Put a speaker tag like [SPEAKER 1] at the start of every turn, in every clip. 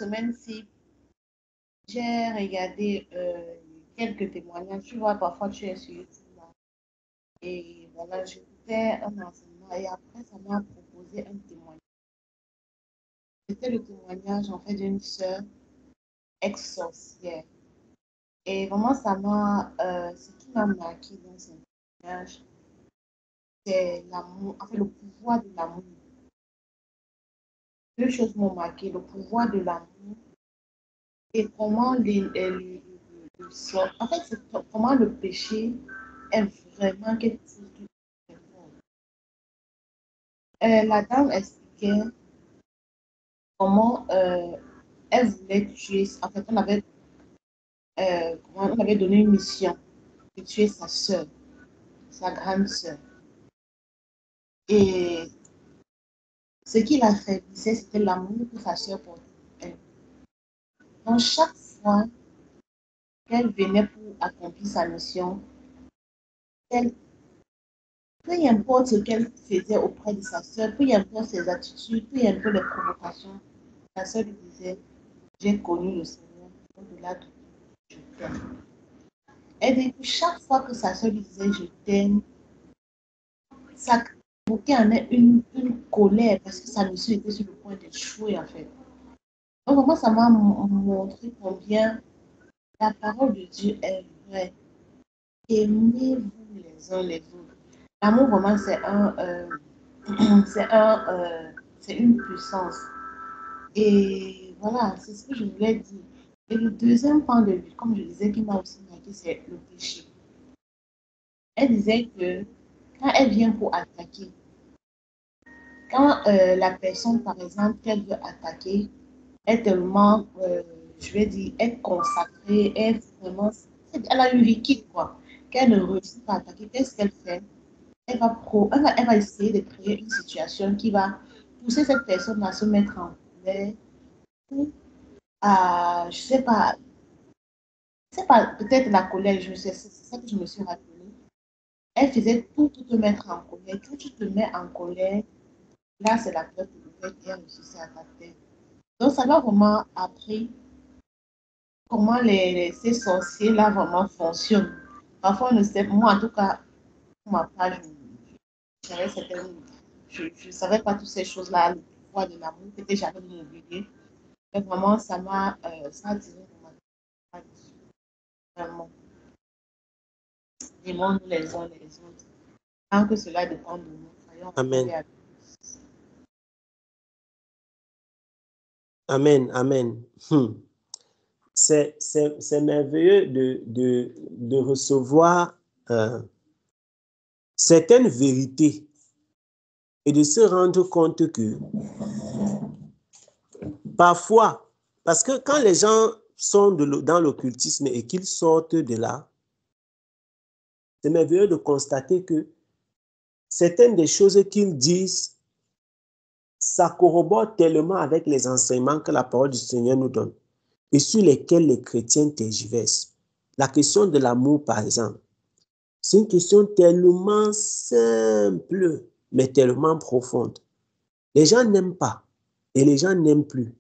[SPEAKER 1] semaine-ci, j'ai regardé quelques témoignages. Tu vois, parfois tu es sur YouTube là, et voilà, j'écoutais un enseignement et après, ça m'a proposé un témoignage. C'était le témoignage en fait d'une sœur ex-sorcière. Et vraiment, ce qui m'a marqué dans ce témoignage, c'est l'amour, en fait, le pouvoir de l'amour. Deux choses m'ont marqué, le pouvoir de l'amour et comment en fait, c'est comment le péché est vraiment quelque chose de très fort. La dame expliquait comment elle voulait tuer, en fait, on avait donné une mission de tuer sa sœur, sa grande sœur. Et ce qui la faiblissait, c'était l'amour que sa sœur portait pour elle. Donc, chaque fois qu'elle venait pour accomplir sa mission, elle, peu importe ce qu'elle faisait auprès de sa sœur, peu importe ses attitudes, peu importe les provocations, la sœur lui disait, j'ai connu le Seigneur, au-delà de tout, je t'aime. Elle dit que chaque fois que sa sœur lui disait, je t'aime, ça provoquait en elle une colère parce que sa mission était sur le point d'échouer en fait. Donc, vraiment, ça m'a montré combien la parole de Dieu est vraie. Aimez-vous les uns les autres. L'amour, vraiment, c'est une puissance. Et voilà, c'est ce que je voulais dire. Et le deuxième point de vue, comme je disais, qui m'a aussi marqué, c'est le péché. Elle disait que quand elle vient pour attaquer, quand la personne, par exemple, qu'elle veut attaquer, est tellement, je vais dire, est consacrée, est vraiment, elle a une liquide, quoi, qu'elle ne réussit pas à attaquer, qu'est-ce qu'elle fait? Elle va essayer de créer une situation qui va pousser cette personne à se mettre en colère, ou à, je sais pas, c'est pas peut-être la colère, je sais, c'est ça que je me suis rappelé. Elle faisait tout pour te mettre en colère. Quand tu te mets en colère, là, c'est la peur qui est réussissait à ta tête. Donc, ça m'a vraiment appris comment ces sorciers-là vraiment fonctionnent. Parfois, on ne sait, moi en tout cas, pour ma part, je ne savais pas toutes ces choses-là, le pouvoir de l'amour, peut-être j'avais oublié. Mais vraiment, ça a tiré mon attention. Vraiment, aimons-nous les uns les autres. Tant que cela dépend de nous, soyons
[SPEAKER 2] Amen.
[SPEAKER 1] à
[SPEAKER 2] Amen. Amen. C'est merveilleux de recevoir certaines vérités et de se rendre compte que parfois, parce que quand les gens sont dans l'occultisme et qu'ils sortent de là, c'est merveilleux de constater que certaines des choses qu'ils disent, ça corrobore tellement avec les enseignements que la parole du Seigneur nous donne et sur lesquels les chrétiens tergiversent. La question de l'amour, par exemple, c'est une question tellement simple, mais tellement profonde. Les gens n'aiment pas et les gens n'aiment plus.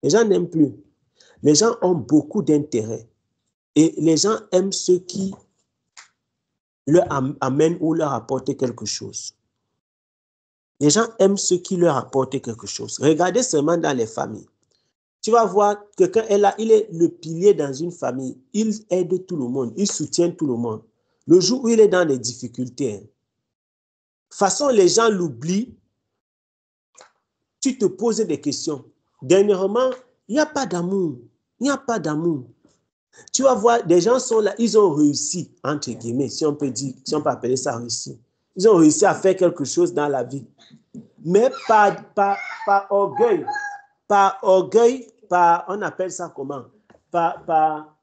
[SPEAKER 2] Les gens n'aiment plus. Les gens ont beaucoup d'intérêt et les gens aiment ceux qui leur amènent ou leur apportent quelque chose. Les gens aiment ceux qui leur apportent quelque chose. Regardez seulement dans les familles. Tu vas voir quelqu'un est là, il est le pilier dans une famille. Il aide tout le monde, il soutient tout le monde. Le jour où il est dans des difficultés, de toute façon, les gens l'oublient. Tu te poses des questions. Dernièrement, il n'y a pas d'amour. Il n'y a pas d'amour. Tu vas voir, des gens sont là, ils ont réussi, entre guillemets, si on peut dire, si on peut appeler ça réussi. Ils ont réussi à faire quelque chose dans la vie. Mais par orgueil, on appelle ça comment? Par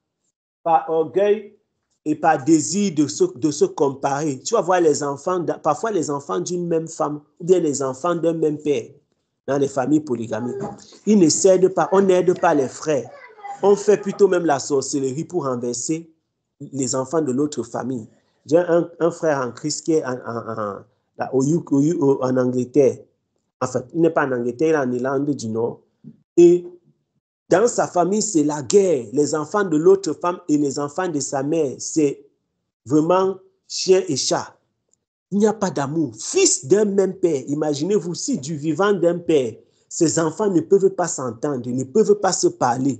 [SPEAKER 2] orgueil et par désir de se comparer. Tu vas voir les enfants, parfois les enfants d'une même femme ou bien les enfants d'un même père dans les familles polygamiques. Ils ne s'aident pas, on n'aide pas les frères. On fait plutôt même la sorcellerie pour renverser les enfants de l'autre famille. J'ai un frère en Christ qui est en Angleterre. Enfin, il n'est pas en Angleterre, il est en Irlande du Nord. Et Dans sa famille, c'est la guerre. Les enfants de l'autre femme et les enfants de sa mère, c'est vraiment chien et chat. Il n'y a pas d'amour. Fils d'un même père, imaginez-vous, si du vivant d'un père, ces enfants ne peuvent pas s'entendre, ne peuvent pas se parler.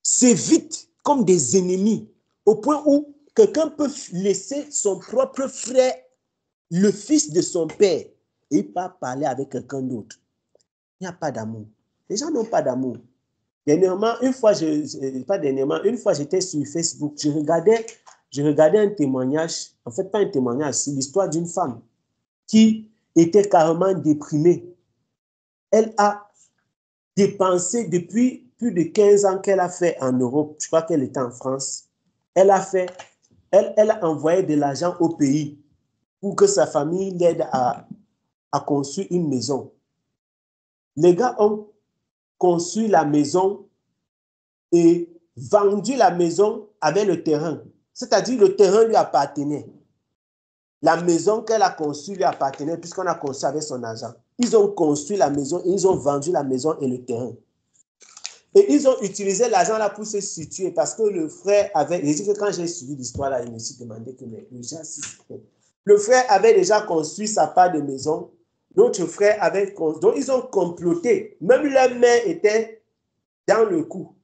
[SPEAKER 2] C'est vite comme des ennemis, au point où quelqu'un peut laisser son propre frère, le fils de son père, et pas parler avec quelqu'un d'autre. Il n'y a pas d'amour. Les gens n'ont pas d'amour. Dernièrement, une fois, une fois j'étais sur Facebook, je regardais un témoignage, en fait pas un témoignage, c'est l'histoire d'une femme qui était carrément déprimée. Elle a dépensé depuis plus de 15 ans qu'elle a fait en Europe, je crois qu'elle était en France, elle a envoyé de l'argent au pays pour que sa famille l'aide à construire une maison. Les gars ont construit la maison et vendu la maison avec le terrain. C'est-à-dire le terrain lui appartenait. La maison qu'elle a construite lui appartenait puisqu'on a construit avec son argent. Ils ont construit la maison et ils ont vendu la maison et le terrain. Et ils ont utilisé l'argent là pour se situer parce que le frère avait... Je dis que quand j'ai suivi l'histoire là, je me suis demandé que les gens... Le frère avait déjà construit sa part de maison. L'autre frère avait... Donc ils ont comploté. Même leur mère était dans le coup.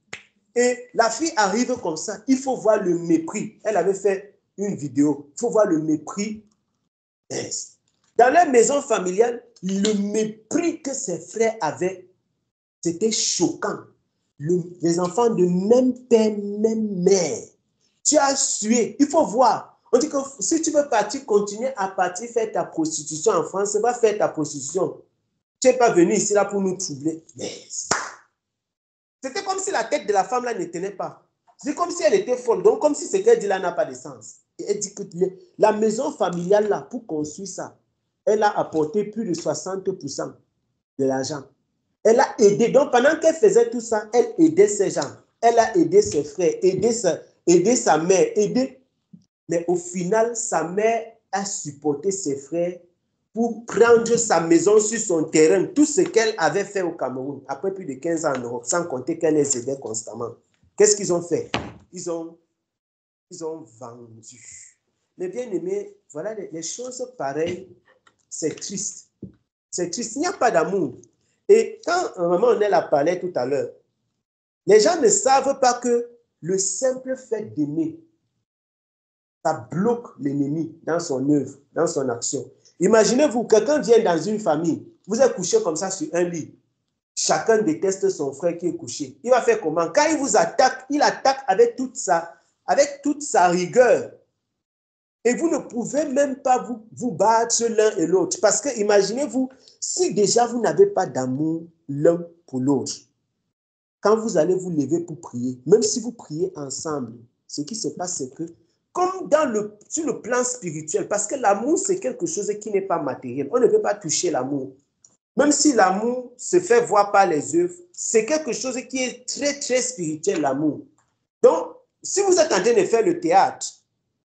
[SPEAKER 2] Et la fille arrive comme ça. Il faut voir le mépris. Elle avait fait une vidéo. Il faut voir le mépris. Dans leur maison familiale, le mépris que ses frères avaient, c'était choquant. Les enfants de même père, même mère. Tu as sué. Il faut voir. On dit que si tu veux partir, continuer à partir faire ta prostitution en France, va faire ta prostitution. Tu n'es pas venu ici là pour nous troubler. Yes. C'était comme si la tête de la femme là ne tenait pas. C'est comme si elle était folle. Donc, comme si ce qu'elle dit là n'a pas de sens. Et elle dit que la maison familiale là, pour construire ça, elle a apporté plus de 60% de l'argent. Elle a aidé. Donc, pendant qu'elle faisait tout ça, elle aidait ses gens. Elle a aidé ses frères, aidé sa mère, aidé. Mais au final, sa mère a supporté ses frères pour prendre sa maison sur son terrain, tout ce qu'elle avait fait au Cameroun, après plus de 15 ans en Europe, sans compter qu'elle les aidait constamment. Qu'est-ce qu'ils ont fait? Ils ont vendu. Mais bien aimé, voilà, les choses pareilles, c'est triste. C'est triste, il n'y a pas d'amour. Et quand maman on l'a parlé tout à l'heure, les gens ne savent pas que le simple fait d'aimer, ça bloque l'ennemi dans son œuvre, dans son action. Imaginez-vous, quelqu'un vient dans une famille, vous êtes couché comme ça sur un lit, chacun déteste son frère qui est couché. Il va faire comment? Quand il vous attaque, il attaque avec toute sa rigueur. Et vous ne pouvez même pas vous battre l'un et l'autre. Parce que imaginez-vous, si déjà vous n'avez pas d'amour l'un pour l'autre, quand vous allez vous lever pour prier, même si vous priez ensemble, ce qui se passe, c'est que, comme sur le plan spirituel, parce que l'amour, c'est quelque chose qui n'est pas matériel. On ne peut pas toucher l'amour. Même si l'amour se fait voir par les œuvres, c'est quelque chose qui est très, très spirituel, l'amour. Donc, si vous êtes en train de faire le théâtre,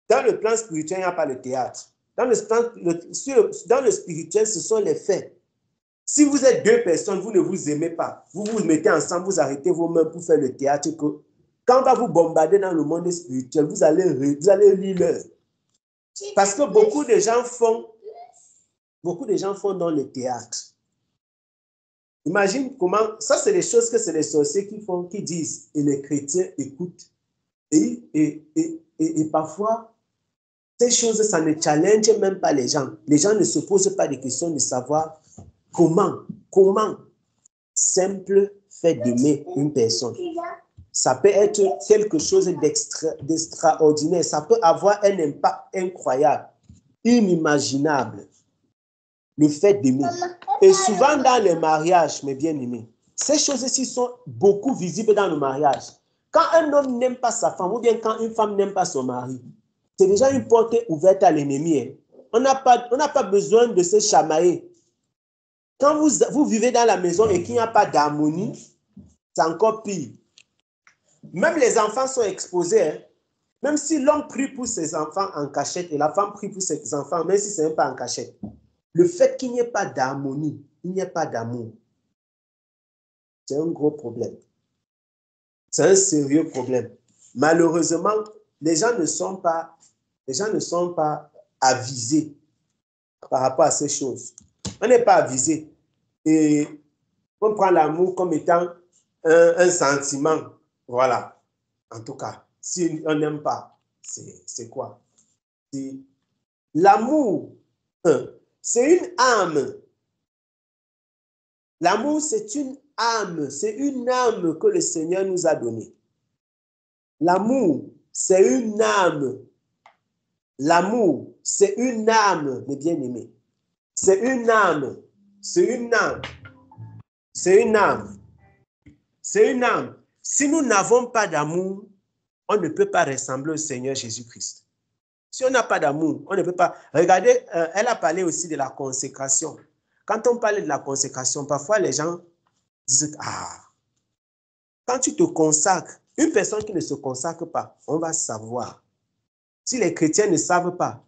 [SPEAKER 2] dans le plan spirituel, il n'y a pas le théâtre. Dans le spirituel, ce sont les faits. Si vous êtes deux personnes, vous ne vous aimez pas, vous vous mettez ensemble, vous arrêtez vos mains pour faire le théâtre, que quand on va vous bombarder dans le monde spirituel, vous allez lire l'heure. Parce que beaucoup de gens font dans le théâtre. Imagine comment, ça c'est les choses que c'est les sorciers qui font, qui disent, et les chrétiens écoutent. Et parfois, ces choses, ça ne challenge même pas les gens. Les gens ne se posent pas de questions de savoir comment simple fait d'aimer une personne. Ça peut être quelque chose d'extraordinaire. Ça peut avoir un impact incroyable, inimaginable. Le fait d'aimer. Et souvent dans les mariages, mes bien-aimés, ces choses-ci sont beaucoup visibles dans le mariage. Quand un homme n'aime pas sa femme ou bien quand une femme n'aime pas son mari, c'est déjà une porte ouverte à l'ennemi. Hein. On n'a pas besoin de se chamailler. Quand vous vivez dans la maison et qu'il n'y a pas d'harmonie, c'est encore pire. Même les enfants sont exposés. Hein. Même si l'homme prie pour ses enfants en cachette et la femme prie pour ses enfants, même si ce n'est pas en cachette. Le fait qu'il n'y ait pas d'harmonie, il n'y a pas d'amour. C'est un gros problème. C'est un sérieux problème. Malheureusement, les gens ne sont pas avisés par rapport à ces choses. On n'est pas avisé. Et on prend l'amour comme étant un sentiment. Voilà. En tout cas, si on n'aime pas, c'est quoi? L'amour, c'est une âme. L'amour, c'est une âme. C'est une âme que le Seigneur nous a donnée. L'amour, c'est une âme. L'amour, c'est une âme, mes bien-aimés. C'est une âme. C'est une âme. C'est une âme. C'est une âme. Si nous n'avons pas d'amour, on ne peut pas ressembler au Seigneur Jésus-Christ. Si on n'a pas d'amour, on ne peut pas. Regardez, elle a parlé aussi de la consécration. Quand on parle de la consécration, parfois les gens disent, quand tu te consacres, une personne qui ne se consacre pas, on va savoir. Si les chrétiens ne savent pas,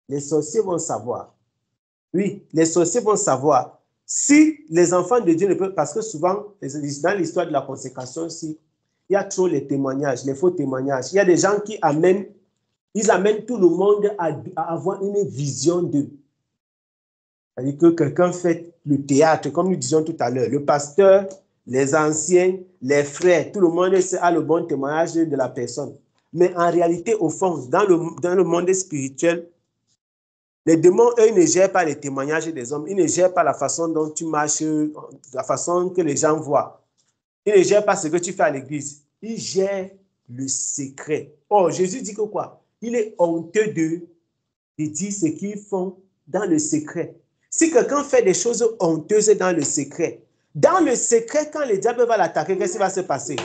[SPEAKER 2] les sorciers vont savoir. Oui, les sorciers vont savoir. Si les enfants de Dieu ne peuvent, parce que souvent, dans l'histoire de la consécration aussi, il y a trop les témoignages, les faux témoignages. Il y a des gens qui amènent tout le monde à avoir une vision d'eux. C'est-à-dire que quelqu'un fait le théâtre, comme nous disions tout à l'heure, le pasteur, les anciens, les frères, tout le monde a le bon témoignage de la personne. Mais en réalité, au fond, dans le monde spirituel, les démons, eux, ils ne gèrent pas les témoignages des hommes. Ils ne gèrent pas la façon dont tu marches, la façon que les gens voient. Ils ne gèrent pas ce que tu fais à l'église. Ils gèrent le secret. Oh, Jésus dit que quoi? Il est honteux de dire ce qu'ils font dans le secret. Si quelqu'un fait des choses honteuses dans le secret, quand le diable va l'attaquer, qu'est-ce qui va se passer?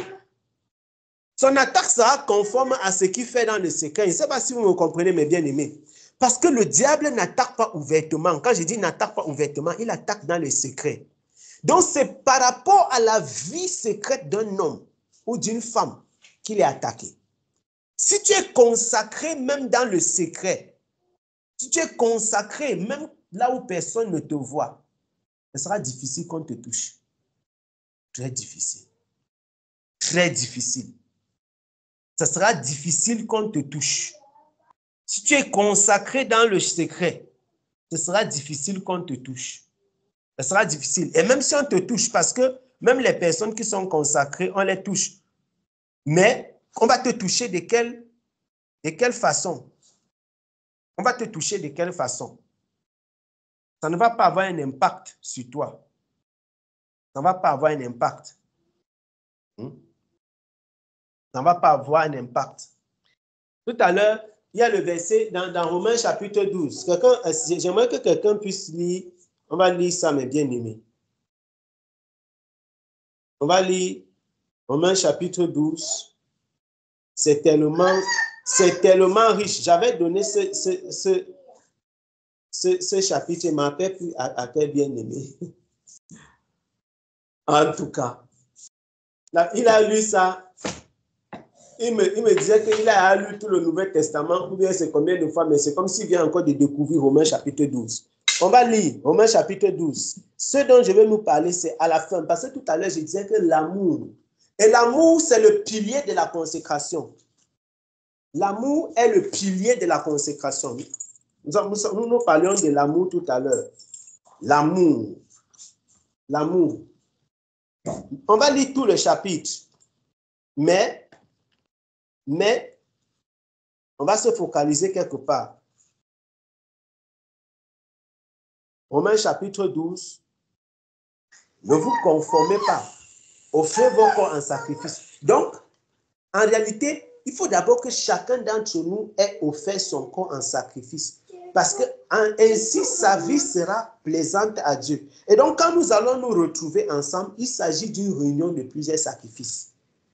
[SPEAKER 2] Son attaque sera conforme à ce qu'il fait dans le secret. Je ne sais pas si vous me comprenez, mes bien-aimés. Parce que le diable n'attaque pas ouvertement. Quand je dis n'attaque pas ouvertement, il attaque dans le secret. Donc, c'est par rapport à la vie secrète d'un homme ou d'une femme qu'il est attaqué. Si tu es consacré même dans le secret, si tu es consacré même là où personne ne te voit, ce sera difficile qu'on te touche. Très difficile. Très difficile. Ce sera difficile qu'on te touche. Si tu es consacré dans le secret, ce sera difficile qu'on te touche. Ce sera difficile. Et même si on te touche, parce que même les personnes qui sont consacrées, on les touche. Mais on va te toucher de quelle façon? On va te toucher de quelle façon? Ça ne va pas avoir un impact sur toi. Ça ne va pas avoir un impact. Ça ne va pas avoir un impact. Tout à l'heure, il y a le verset dans Romains chapitre 12. J'aimerais que quelqu'un puisse lire. On va lire ça, mes bien-aimés. On va lire Romains chapitre 12. C'est tellement riche. J'avais donné ce chapitre, je ne me rappelle plus à quel bien-aimé. En tout cas, là, il a lu ça. Il me disait qu'il a lu tout le Nouveau Testament, ou bien c'est combien de fois, mais c'est comme s'il vient encore de découvrir Romains chapitre 12. On va lire Romains chapitre 12. Ce dont je vais nous parler, c'est à la fin, parce que tout à l'heure, je disais que l'amour, et l'amour, c'est le pilier de la consécration. L'amour est le pilier de la consécration. Nous parlions de l'amour tout à l'heure. L'amour. L'amour. On va lire tout le chapitre, mais on va se focaliser quelque part. Romains chapitre 12. Ne vous conformez pas. Offrez vos corps en sacrifice. Donc, en réalité, il faut d'abord que chacun d'entre nous ait offert son corps en sacrifice. Parce que ainsi, sa vie sera plaisante à Dieu. Et donc, quand nous allons nous retrouver ensemble, il s'agit d'une réunion de plusieurs sacrifices.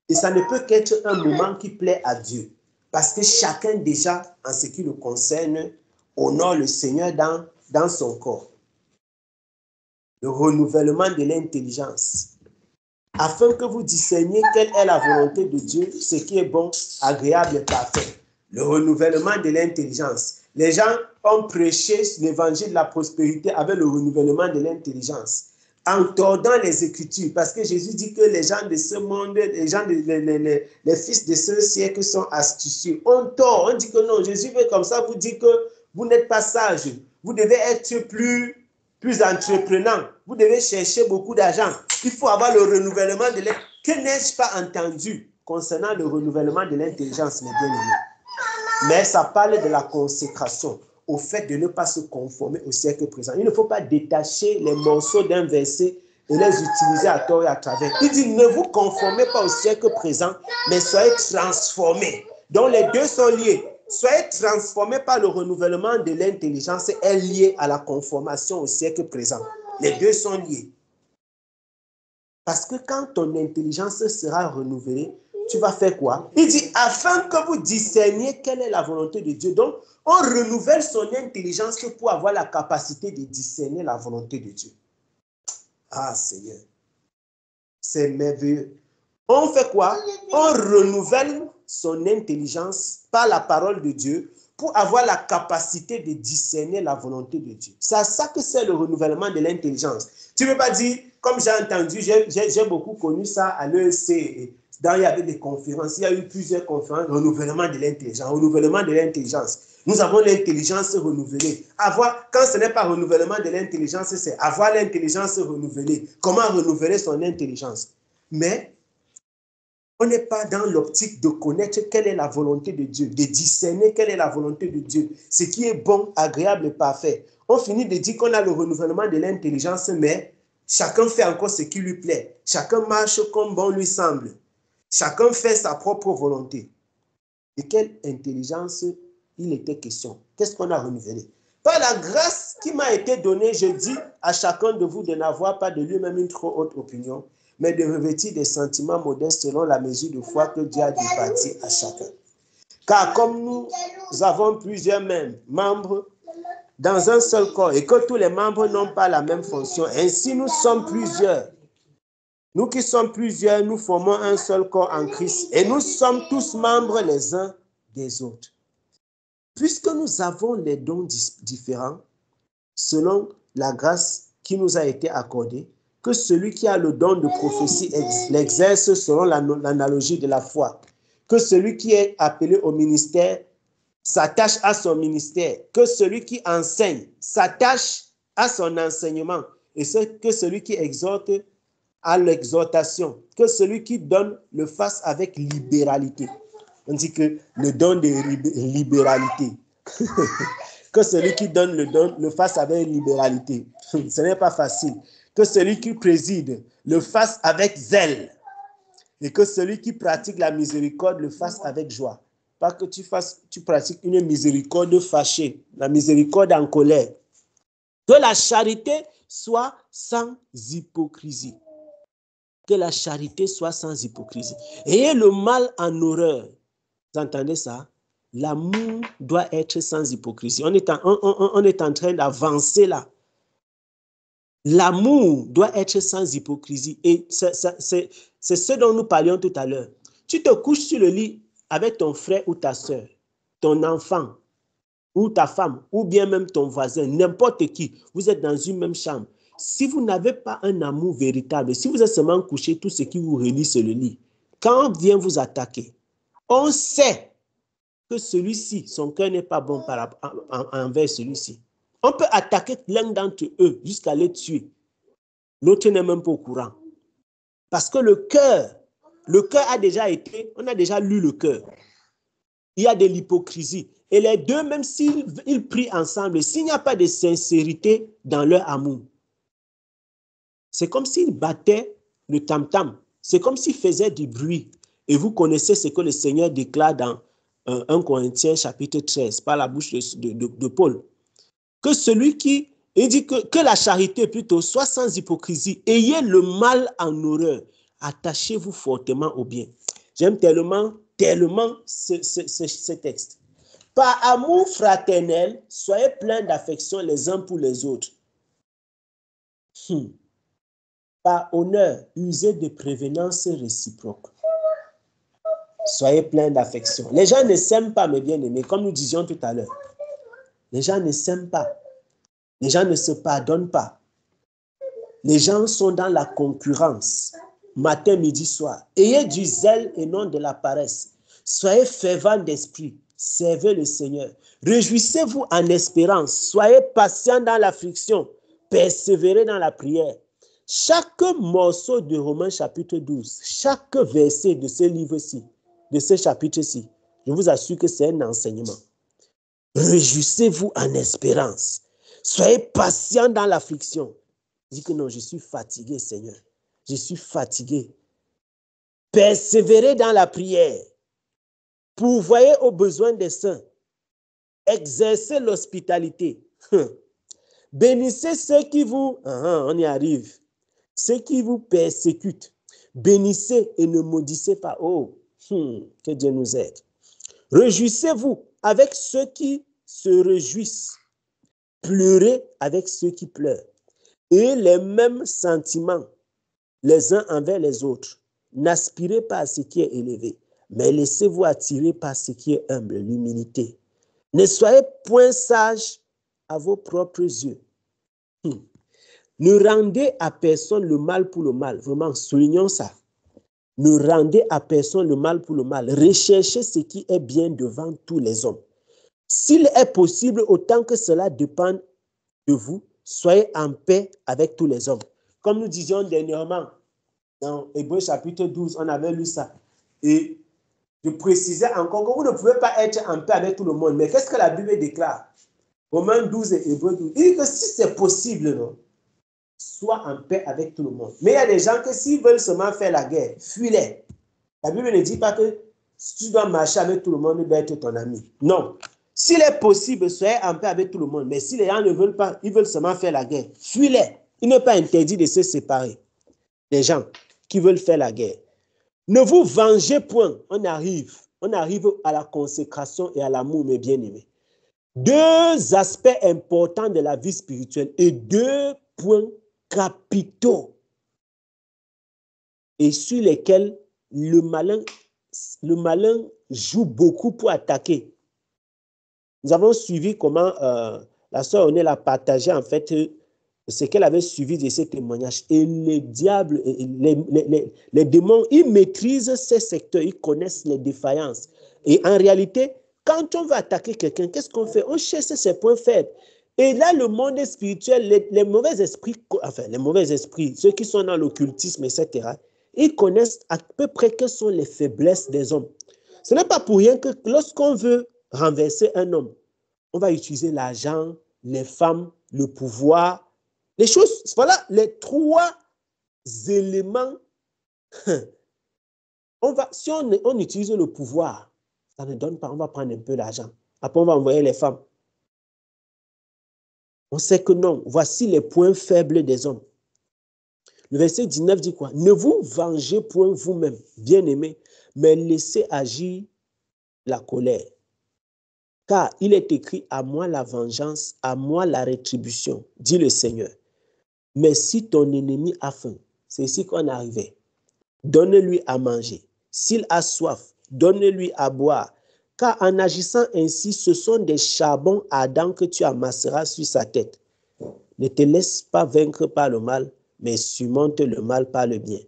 [SPEAKER 2] Et ça ne peut qu'être un moment qui plaît à Dieu. Parce que chacun déjà, en ce qui le concerne, honore le Seigneur dans son corps. Le renouvellement de l'intelligence. Afin que vous discerniez quelle est la volonté de Dieu, ce qui est bon, agréable et parfait. Le renouvellement de l'intelligence. Les gens ont prêché l'évangile de la prospérité avec le renouvellement de l'intelligence. en tordant les Écritures, parce que Jésus dit que les gens de ce monde, les fils de ce siècle sont astucieux. On tord, on dit que non, Jésus veut comme ça vous dire que vous n'êtes pas sage, vous devez être plus entreprenant, vous devez chercher beaucoup d'argent, il faut avoir le renouvellement de l'intelligence. Que n'ai-je pas entendu concernant le renouvellement de l'intelligence, mes bien-aimés? Mais ça parle de la consécration, au fait de ne pas se conformer au siècle présent. Il ne faut pas détacher les morceaux d'un verset et les utiliser à tort et à travers. Il dit, ne vous conformez pas au siècle présent, mais soyez transformés. Donc les deux sont liés. Soyez transformés par le renouvellement de l'intelligence est lié à la conformation au siècle présent. Les deux sont liés. Parce que quand ton intelligence sera renouvelée, tu vas faire quoi? Il dit, afin que vous discerniez quelle est la volonté de Dieu. Donc, on renouvelle son intelligence pour avoir la capacité de discerner la volonté de Dieu. Ah, Seigneur, c'est merveilleux. On fait quoi? On renouvelle son intelligence par la parole de Dieu pour avoir la capacité de discerner la volonté de Dieu. C'est ça que c'est le renouvellement de l'intelligence. Tu ne peux pas dire, comme j'ai entendu, j'ai beaucoup connu ça à l'EEC, il y avait des conférences, il y a eu plusieurs conférences, renouvellement de l'intelligence, renouvellement de l'intelligence. Nous avons l'intelligence renouvelée. Quand ce n'est pas renouvellement de l'intelligence, c'est avoir l'intelligence renouvelée. Comment renouveler son intelligence? Mais on n'est pas dans l'optique de connaître quelle est la volonté de Dieu, de discerner quelle est la volonté de Dieu, ce qui est bon, agréable et parfait. On finit de dire qu'on a le renouvellement de l'intelligence, mais chacun fait encore ce qui lui plaît. Chacun marche comme bon lui semble. Chacun fait sa propre volonté. De quelle intelligence il était question? Qu'est-ce qu'on a renouvelé? Par la grâce qui m'a été donnée, je dis à chacun de vous de n'avoir pas de lui-même une trop haute opinion, mais de revêtir des sentiments modestes selon la mesure de foi que Dieu a départi à chacun. Car comme nous avons plusieurs membres dans un seul corps et que tous les membres n'ont pas la même fonction, ainsi nous sommes plusieurs. Nous qui sommes plusieurs, nous formons un seul corps en Christ et nous sommes tous membres les uns des autres. Puisque nous avons les dons différents, selon la grâce qui nous a été accordée, que celui qui a le don de prophétie l'exerce selon l'analogie de la foi, que celui qui est appelé au ministère s'attache à son ministère, que celui qui enseigne s'attache à son enseignement, et que celui qui exhorte à l'exhortation, que celui qui donne le fasse avec libéralité. On dit que le don de libéralité. Que celui qui donne le don le fasse avec libéralité. Ce n'est pas facile. Que celui qui préside le fasse avec zèle. Et que celui qui pratique la miséricorde le fasse avec joie. Pas que tu pratiques une miséricorde fâchée, la miséricorde en colère. Que la charité soit sans hypocrisie. Que la charité soit sans hypocrisie. Ayez le mal en horreur. Vous entendez ça? L'amour doit être sans hypocrisie. On est en train d'avancer là. L'amour doit être sans hypocrisie. Et c'est ce dont nous parlions tout à l'heure. Tu te couches sur le lit avec ton frère ou ta soeur, ton enfant ou ta femme, ou bien même ton voisin, n'importe qui. Vous êtes dans une même chambre. Si vous n'avez pas un amour véritable, si vous êtes seulement couché, tout ce qui vous relie, c'est le lit. Quand on vient vous attaquer, on sait que celui-ci, son cœur n'est pas bon envers celui-ci. On peut attaquer l'un d'entre eux jusqu'à les tuer. L'autre n'est même pas au courant. Parce que le cœur a déjà été, on a déjà lu le cœur. Il y a de l'hypocrisie. Et les deux, même s'ils prient ensemble, s'il n'y a pas de sincérité dans leur amour, c'est comme s'ils battaient le tam-tam. C'est comme s'ils faisaient du bruit. Et vous connaissez ce que le Seigneur déclare dans 1 Corinthiens chapitre 13, par la bouche de Paul. Que celui qui, il dit que la charité plutôt soit sans hypocrisie. Ayez le mal en horreur. Attachez-vous fortement au bien. J'aime tellement ce texte. Par amour fraternel, soyez pleins d'affection les uns pour les autres. Par honneur, usez de prévenance réciproque. Soyez pleins d'affection. Les gens ne s'aiment pas, mes bien-aimés, comme nous disions tout à l'heure. Les gens ne s'aiment pas. Les gens ne se pardonnent pas. Les gens sont dans la concurrence, matin, midi, soir. Ayez du zèle et non de la paresse. Soyez fervents d'esprit, servez le Seigneur. Réjouissez-vous en espérance, soyez patients dans l'affliction, persévérez dans la prière. Chaque morceau de Romains chapitre 12, chaque verset de ce livre-ci, de ce chapitre-ci, je vous assure que c'est un enseignement. Réjouissez-vous en espérance, soyez patients dans l'affliction. Dis que non, je suis fatigué, Seigneur. Je suis fatigué. Persévérez dans la prière. Pourvoyez aux besoins des saints. Exercez l'hospitalité. Bénissez ceux qui vous... on y arrive. Ceux qui vous persécutent. Bénissez et ne maudissez pas. Oh, que Dieu nous aide. Réjouissez-vous avec ceux qui se réjouissent. Pleurez avec ceux qui pleurent. Et les mêmes sentiments les uns envers les autres. N'aspirez pas à ce qui est élevé, mais laissez-vous attirer par ce qui est humble, l'humilité. Ne soyez point sages à vos propres yeux. Ne rendez à personne le mal pour le mal. Vraiment, soulignons ça. Ne rendez à personne le mal pour le mal. Recherchez ce qui est bien devant tous les hommes. S'il est possible, autant que cela dépend de vous, soyez en paix avec tous les hommes. Comme nous disions dernièrement, dans Hébreux chapitre 12, on avait lu ça. Et je précisais encore que vous ne pouvez pas être en paix avec tout le monde. Mais qu'est-ce que la Bible déclare? Romains 12 et Hébreux 12. Il dit que si c'est possible, non, sois en paix avec tout le monde. Mais il y a des gens que s'ils veulent seulement faire la guerre, fuis-les. La Bible ne dit pas que si tu dois marcher avec tout le monde, il doit être ton ami. Non. S'il est possible, soyez en paix avec tout le monde. Mais si les gens ne veulent pas, ils veulent seulement faire la guerre, fuis-les. Il n'est pas interdit de se séparer. Les gens qui veulent faire la guerre. Ne vous vengez point. On arrive à la consécration et à l'amour, mes bien-aimés. Deux aspects importants de la vie spirituelle et deux points capitaux et sur lesquels le malin joue beaucoup pour attaquer. Nous avons suivi comment la sœur Onel a partagé en fait ce qu'elle avait suivi de ces témoignages. Et les diables, les démons, ils maîtrisent ces secteurs, ils connaissent les défaillances. Et en réalité, quand on va attaquer quelqu'un, qu'est-ce qu'on fait? On cherche ses points faibles. Et là, le monde spirituel, les mauvais esprits, ceux qui sont dans l'occultisme, etc., ils connaissent à peu près quelles sont les faiblesses des hommes. Ce n'est pas pour rien que lorsqu'on veut renverser un homme, on va utiliser l'argent, les femmes, le pouvoir, les choses, voilà les trois éléments. Si on utilise le pouvoir, ça ne donne pas, on va prendre un peu d'argent. Après, on va envoyer les femmes. On sait que non, voici les points faibles des hommes. Le verset 19 dit quoi? Ne vous vengez point vous-même, bien-aimés, mais laissez agir la colère. Car il est écrit, à moi la vengeance, à moi la rétribution, dit le Seigneur. Mais si ton ennemi a faim, c'est ici qu'on arrivait, donne-lui à manger. S'il a soif, donne-lui à boire. Car en agissant ainsi, ce sont des charbons ardents que tu amasseras sur sa tête. Ne te laisse pas vaincre par le mal, mais surmonte le mal par le bien.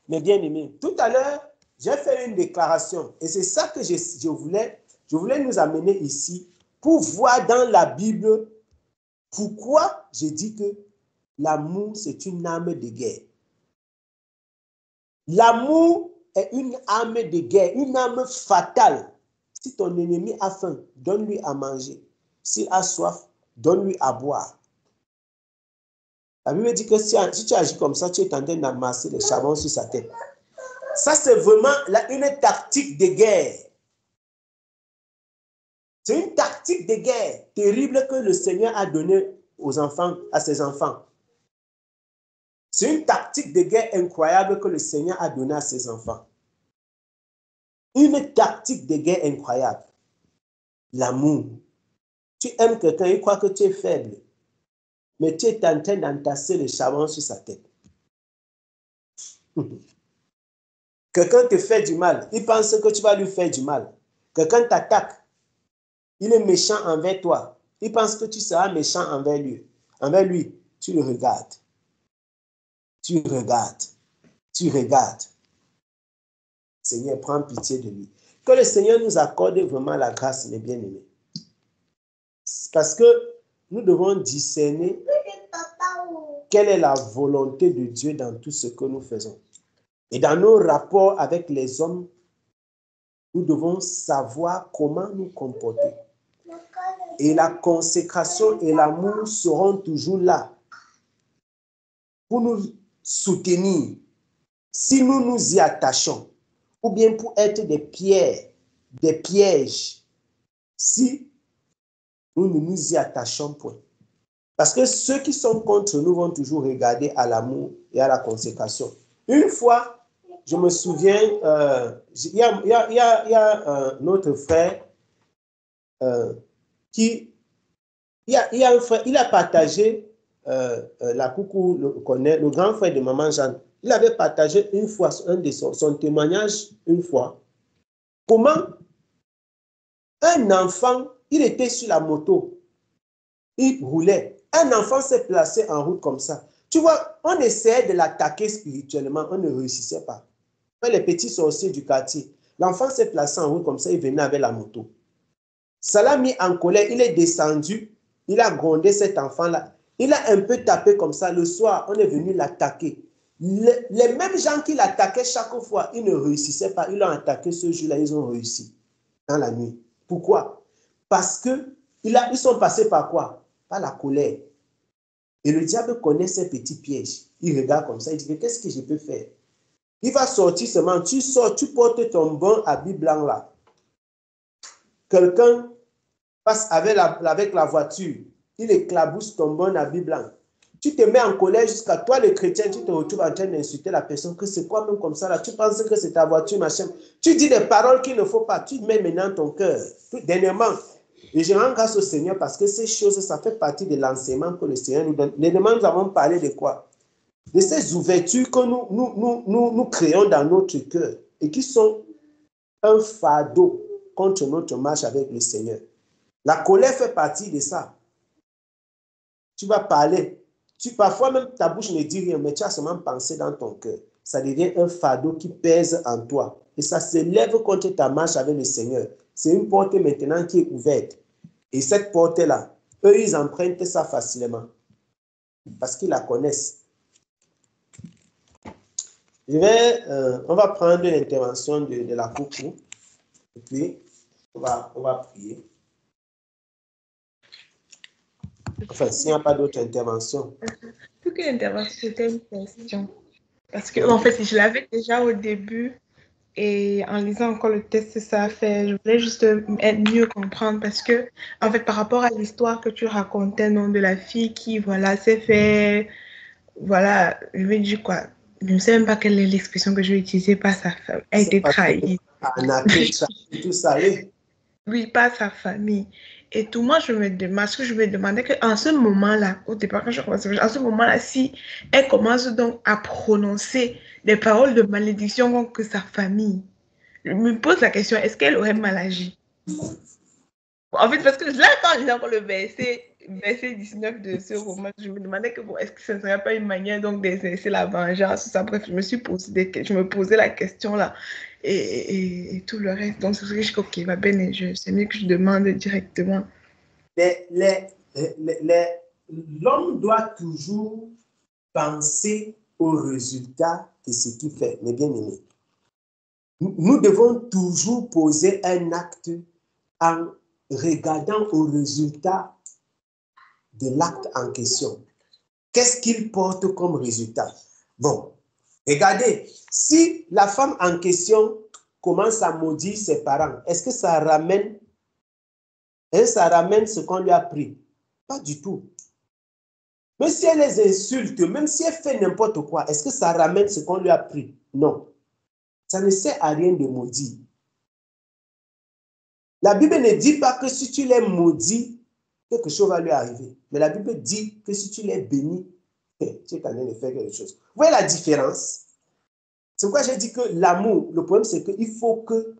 [SPEAKER 2] Mes bien-aimés, tout à l'heure, j'ai fait une déclaration et c'est ça que je voulais nous amener ici pour voir dans la Bible pourquoi j'ai dit que l'amour, c'est une arme de guerre. L'amour est une arme de guerre, une arme fatale. Si ton ennemi a faim, donne-lui à manger. S'il a soif, donne-lui à boire. La Bible dit que si tu agis comme ça, tu es en train d'amasser les charbons sur sa tête. Ça, c'est vraiment une tactique de guerre. C'est une tactique de guerre terrible que le Seigneur a donnée aux enfants, à ses enfants. C'est une tactique de guerre incroyable que le Seigneur a donnée à ses enfants. Une tactique de guerre incroyable. L'amour. Tu aimes quelqu'un, il croit que tu es faible. Mais tu es en train d'entasser le charbon sur sa tête. Quelqu'un te fait du mal, il pense que tu vas lui faire du mal. Quelqu'un t'attaque, il est méchant envers toi. Il pense que tu seras méchant envers lui. tu le regardes. Tu regardes. Tu regardes. Seigneur, prends pitié de lui. Que le Seigneur nous accorde vraiment la grâce, mes bien-aimés. Parce que nous devons discerner quelle est la volonté de Dieu dans tout ce que nous faisons. Et dans nos rapports avec les hommes, nous devons savoir comment nous comporter. Et la consécration et l'amour seront toujours là pour nous soutenir si nous nous y attachons, ou bien pour être des pierres, des pièges, si nous ne nous y attachons point. Parce que ceux qui sont contre nous vont toujours regarder à l'amour et à la consécration. Une fois, je me souviens, il y a notre frère qui, il y a un frère, il a partagé, la coucou le connaît, le grand frère de Maman Jeanne, il avait partagé une fois son témoignage une fois. Comment un enfant, il était sur la moto, il roulait. Un enfant s'est placé en route comme ça. Tu vois, on essayait de l'attaquer spirituellement, on ne réussissait pas. Les petits sorciers du quartier, l'enfant s'est placé en route comme ça, il venait avec la moto. Ça l'a mis en colère, il est descendu, il a grondé cet enfant-là. Il a un peu tapé comme ça. Le soir, on est venu l'attaquer. Les mêmes gens qui l'attaquaient chaque fois, ils ne réussissaient pas. Ils l'ont attaqué ce jour-là, ils ont réussi dans la nuit. Pourquoi? Parce qu'ils sont passés par quoi? Par la colère. Et le diable connaît ces petits pièges. Il regarde comme ça, il dit, qu'est-ce que je peux faire? Il va sortir seulement, tu sors, tu portes ton bon habit blanc là. Quelqu'un passe avec la voiture, il éclabousse ton bon habit blanc. Tu te mets en colère jusqu'à toi, le chrétien, tu te retrouves en train d'insulter la personne, que c'est quoi même comme ça là? Tu penses que c'est ta voiture, machin. Tu dis des paroles qu'il ne faut pas, tu mets maintenant ton cœur. Dernièrement, et je rends grâce au Seigneur parce que ces choses, ça fait partie de l'enseignement que le Seigneur nous donne. Dernièrement, nous avons parlé de quoi? De ces ouvertures que nous créons dans notre cœur et qui sont un fardeau contre notre marche avec le Seigneur. La colère fait partie de ça. Tu vas parler. Parfois même ta bouche ne dit rien, mais tu as seulement pensé dans ton cœur. Ça devient un fardeau qui pèse en toi. Et ça s'élève contre ta marche avec le Seigneur. C'est une porte maintenant qui est ouverte. Et cette porte-là, eux, ils empruntent ça facilement. Parce qu'ils la connaissent. On va prendre l'intervention de la coucou. Et puis, on va prier. Enfin, s'il n'y a pas d'autres interventions.
[SPEAKER 3] Plus qu'une intervention, c'était une question. Parce que, en fait, je l'avais déjà au début. Et en lisant encore le texte, ça a fait, je voulais juste mieux comprendre parce que, en fait, par rapport à l'histoire que tu racontais, non, de la fille qui, voilà, s'est fait, voilà, je vais dire quoi, je ne sais même pas quelle est l'expression que je vais utiliser, pas sa femme, a été trahie.
[SPEAKER 2] Tout ça, oui.
[SPEAKER 3] Oui, pas sa famille. Et tout, moi, je me demandais qu'en ce moment-là, au départ, quand je commençais, en ce moment-là, si elle commence donc à prononcer des paroles de malédiction contre sa famille, je me pose la question, est-ce qu'elle aurait mal agi? En fait, parce que là, quand je lis encore le verset 19 de ce roman, je me demandais que, bon, est-ce que ce ne serait pas une manière donc d'exercer la vengeance, tout ça. Bref, je me posais la question là et tout le reste. Donc, c'est ce que je dis, ok, va bien, c'est mieux que je demande directement.
[SPEAKER 2] L'homme doit toujours penser au résultat de ce qu'il fait, mes bien-aimés. Nous devons toujours poser un acte en regardant au résultat de l'acte en question. Qu'est-ce qu'il porte comme résultat? Bon, regardez, si la femme en question commence à maudire ses parents, est-ce que ça ramène ce qu'on lui a pris? Pas du tout. Mais si elle les insulte, même si elle fait n'importe quoi, est-ce que ça ramène ce qu'on lui a pris? Non. Ça ne sert à rien de maudire. La Bible ne dit pas que si tu les maudis, quelque chose va lui arriver. Mais la Bible dit que si tu les bénis, tu es en train de faire quelque chose. Vous voyez la différence? C'est pourquoi j'ai dit que l'amour, le problème c'est qu'il faut que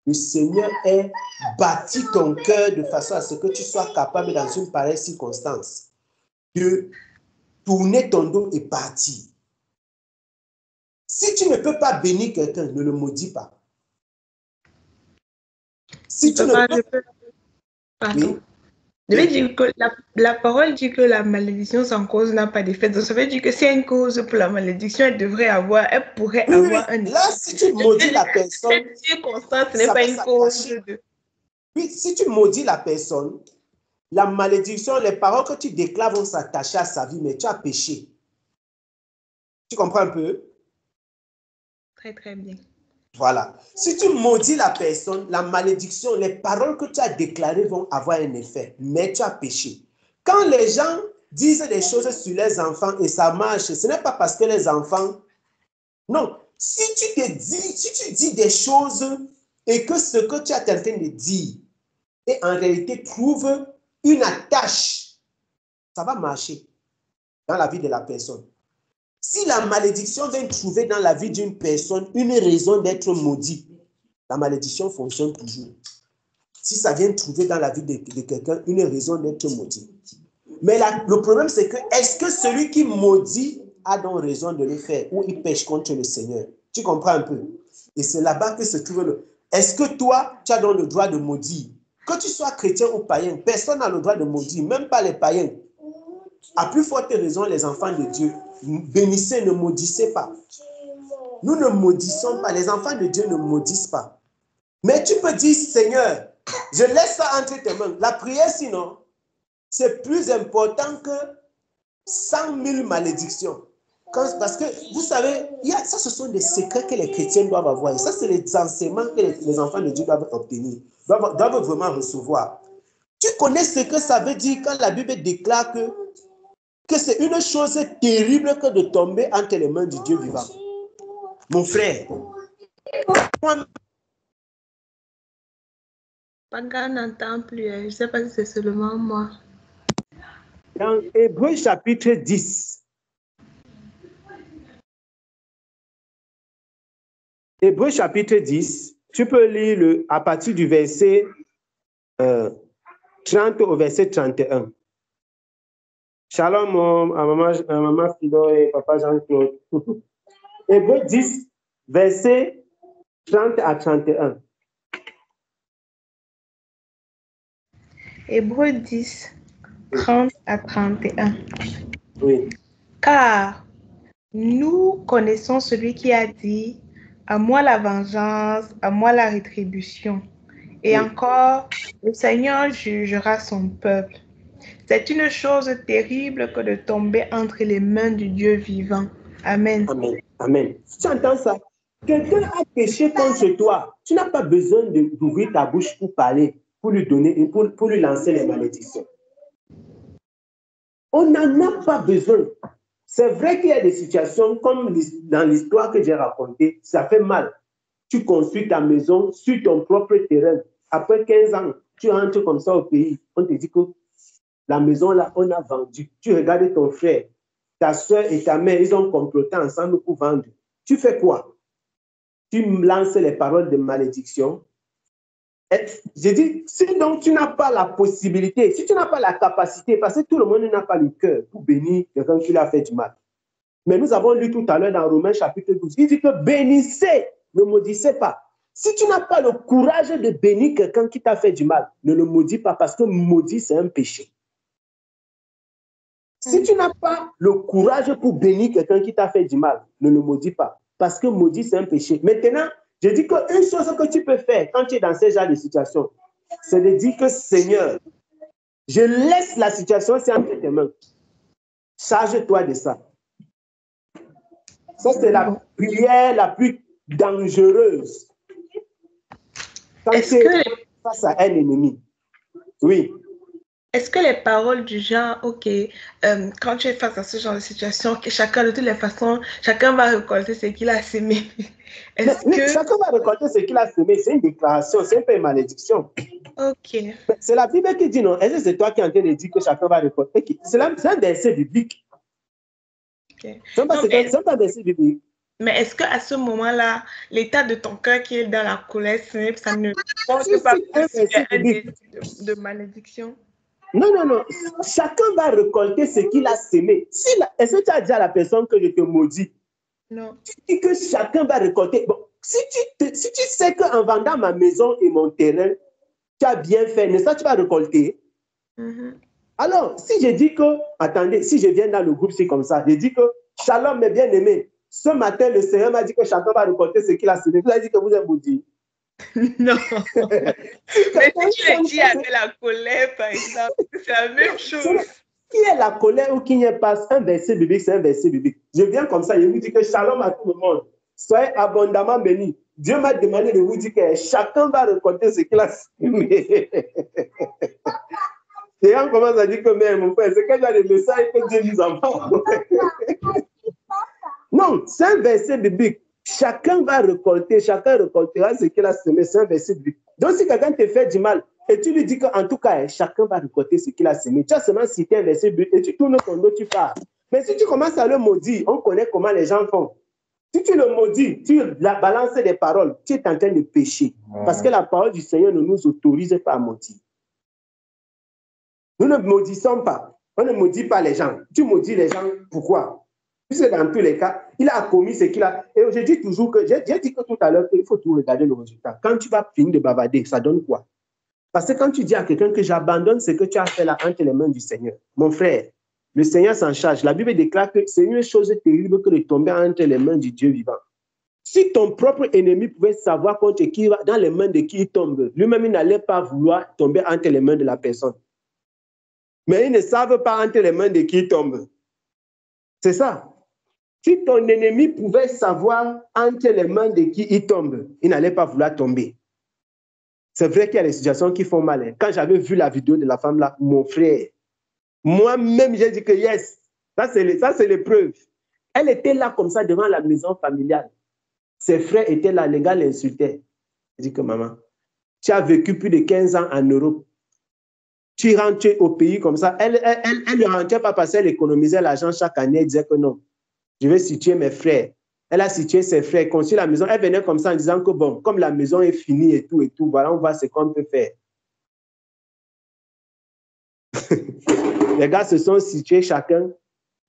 [SPEAKER 2] le Seigneur ait bâti ton cœur de façon à ce que tu sois capable dans une pareille circonstance de tourner ton dos et partir. Si tu ne peux pas bénir quelqu'un, ne le maudis pas. Si tu ne peux...
[SPEAKER 3] Pardon.
[SPEAKER 2] Oui.
[SPEAKER 3] Je vais dire que la parole dit que la malédiction sans cause n'a pas d'effet. Donc, ça veut dire que s'il y a une cause pour la malédiction, elle pourrait avoir un effet.
[SPEAKER 2] Là, si tu maudis la personne,
[SPEAKER 3] cette circonstance, ce n'est pas une cause de...
[SPEAKER 2] Oui, si tu maudis la personne, la malédiction, les paroles que tu déclares vont s'attacher à sa vie, mais tu as péché. Tu comprends un peu?
[SPEAKER 3] Très, très bien.
[SPEAKER 2] Voilà. Si tu maudis la personne, la malédiction, les paroles que tu as déclarées vont avoir un effet, mais tu as péché. Quand les gens disent des choses sur les enfants et ça marche, ce n'est pas parce que les enfants... Non. Si tu dis des choses et que ce que tu es en train de dire et en réalité trouve une attache, ça va marcher dans la vie de la personne. Si la malédiction vient trouver dans la vie d'une personne une raison d'être maudit, la malédiction fonctionne toujours. Si ça vient trouver dans la vie de quelqu'un une raison d'être maudit. Mais le problème, c'est que est-ce que celui qui maudit a donc raison de le faire ou il pêche contre le Seigneur? Tu comprends un peu? Et c'est là-bas que se trouve le... Est-ce que toi, tu as donc le droit de maudire? Que tu sois chrétien ou païen, personne n'a le droit de maudire, même pas les païens. À plus forte raison, les enfants de Dieu, bénissez, ne maudissez pas. Nous ne maudissons pas, les enfants de Dieu ne maudissent pas. Mais tu peux dire, Seigneur, je laisse ça entre tes mains. La prière, sinon, c'est plus important que 100 000 malédictions. Parce que, vous savez, ça, ce sont des secrets que les chrétiens doivent avoir. Et ça, c'est les enseignements que les enfants de Dieu doivent obtenir, doivent vraiment recevoir. Tu connais ce que ça veut dire quand la Bible déclare que c'est une chose terrible que de tomber entre les mains du Dieu vivant. Mon frère.
[SPEAKER 3] Panga n'entend plus. Je ne sais pas si c'est seulement moi.
[SPEAKER 2] Dans Hébreux chapitre 10. Hébreux chapitre 10, tu peux lire à partir du verset 30 au verset 31. Shalom à maman Fido et papa Jean-Claude. Hébreux 10, verset 30 à 31.
[SPEAKER 3] Hébreux 10, 30 à 31.
[SPEAKER 2] Oui.
[SPEAKER 3] Car nous connaissons celui qui a dit « À moi la vengeance, à moi la rétribution. » Et encore, le Seigneur jugera son peuple. C'est une chose terrible que de tomber entre les mains du Dieu vivant. Amen.
[SPEAKER 2] Amen. Amen. Tu entends ça? Quelqu'un a péché contre toi. Tu n'as pas besoin d'ouvrir ta bouche pour parler, pour lui donner, pour lui lancer les malédictions. On n'en a pas besoin. C'est vrai qu'il y a des situations comme dans l'histoire que j'ai racontée, ça fait mal. Tu construis ta maison sur ton propre terrain. Après 15 ans, tu entres comme ça au pays. On te dit que la maison là, on a vendu. Tu regardes ton frère, ta soeur et ta mère, ils ont comploté ensemble pour vendre. Tu fais quoi? Tu lances les paroles de malédiction. Je dis, si donc tu n'as pas la possibilité, si tu n'as pas la capacité, parce que tout le monde n'a pas le cœur pour bénir quelqu'un qui lui a fait du mal. Mais nous avons lu tout à l'heure dans Romains chapitre 12, il dit que bénissez, ne maudissez pas. Si tu n'as pas le courage de bénir quelqu'un qui t'a fait du mal, ne le maudis pas parce que maudit, c'est un péché. Si tu n'as pas le courage pour bénir quelqu'un qui t'a fait du mal, ne le maudis pas parce que maudit, c'est un péché. Maintenant, je dis qu'une chose que tu peux faire quand tu es dans ce genre de situation, c'est de dire que Seigneur, je laisse la situation entre tes mains. Charge-toi de ça. Ça, c'est la prière la plus dangereuse. Quand tu es face à un ennemi. Oui.
[SPEAKER 3] Est-ce que les paroles du genre, OK, quand tu es face à ce genre de situation, que chacun, de toutes les façons, chacun va récolter ce qu'il a semé.
[SPEAKER 2] Chacun va récolter ce qu'il a semé. C'est une déclaration, c'est un peu une malédiction.
[SPEAKER 3] OK.
[SPEAKER 2] C'est la Bible qui dit non. Est-ce que c'est toi qui es en train de dire que chacun va récolter? C'est un verset biblique.
[SPEAKER 3] Okay.
[SPEAKER 2] C'est un verset biblique.
[SPEAKER 3] Mais est-ce qu'à ce moment-là, l'état de ton cœur qui est dans la colère, ça ne porte pas un verset de malédiction?
[SPEAKER 2] Non, non, non. Chacun va récolter ce qu'il a semé. Est-ce que tu as dit à la personne que je te maudis?
[SPEAKER 3] Non.
[SPEAKER 2] Tu dis que chacun va récolter. Bon, si tu sais qu'en vendant ma maison et mon terrain, tu as bien fait, n'est-ce pas, tu vas récolter. Alors, si je dis que, attendez, si je viens dans le groupe, c'est comme ça, je dis que Shalom, mes bien-aimés, ce matin, le Seigneur m'a dit que chacun va récolter ce qu'il a semé. Vous avez dit que vous êtes maudit.
[SPEAKER 3] Non. Mais si tu le dis avec la colère, par exemple, c'est la même chose.
[SPEAKER 2] Qui est la colère ou qui n'y est pas, un verset biblique, c'est un verset biblique. Je viens comme ça, je vous dis que Shalom à tout le monde. Soyez abondamment bénis. Dieu m'a demandé de vous dire que chacun va récolter ce qu'il a semé. Et on commence à dire que, mais mon frère, c'est quel genre de message que Dieu nous envoie? Non, c'est un verset biblique. Chacun va récolter, chacun récoltera ce qu'il a semé. C'est un verset biblique. Donc, si quelqu'un te fait du mal et tu lui dis qu'en tout cas, chacun va récolter ce qu'il a semé, tu as seulement cité un verset biblique et tu tournes ton dos, tu pars. Mais si tu commences à le maudire, on connaît comment les gens font. Si tu le maudis, tu balances des paroles, tu es en train de pécher. Parce que la parole du Seigneur ne nous autorise pas à maudire. Nous ne maudissons pas. On ne maudit pas les gens. Tu maudis les gens, pourquoi? Puisque dans tous les cas, il a commis ce qu'il a. Et je dis toujours que, j'ai dit que tout à l'heure, qu'il faut tout regarder le résultat. Quand tu vas finir de bavarder, ça donne quoi? Parce que quand tu dis à quelqu'un que j'abandonne ce que tu as fait là entre les mains du Seigneur, mon frère, le Seigneur s'en charge. La Bible déclare que c'est une chose terrible que de tomber entre les mains du Dieu vivant. Si ton propre ennemi pouvait savoir contre qui, dans les mains de qui il tombe, lui-même, il n'allait pas vouloir tomber entre les mains de la personne. Mais ils ne savent pas entre les mains de qui il tombe. C'est ça. Si ton ennemi pouvait savoir entre les mains de qui il tombe, il n'allait pas vouloir tomber. C'est vrai qu'il y a des situations qui font mal. Hein. Quand j'avais vu la vidéo de la femme là, mon frère, moi-même, j'ai dit que yes, ça c'est l'épreuve. Elle était là comme ça devant la maison familiale. Ses frères étaient là, les gars l'insultaient. J'ai dit que maman, tu as vécu plus de 15 ans en Europe. Tu rentres au pays comme ça. Elle ne rentrait pas parce qu'elle économisait l'argent chaque année. Elle disait que non, je vais situer mes frères. Elle a situé ses frères, construit la maison. Elle venait comme ça en disant que bon, comme la maison est finie et tout, voilà, on voit ce qu'on peut faire. Les gars se sont situés chacun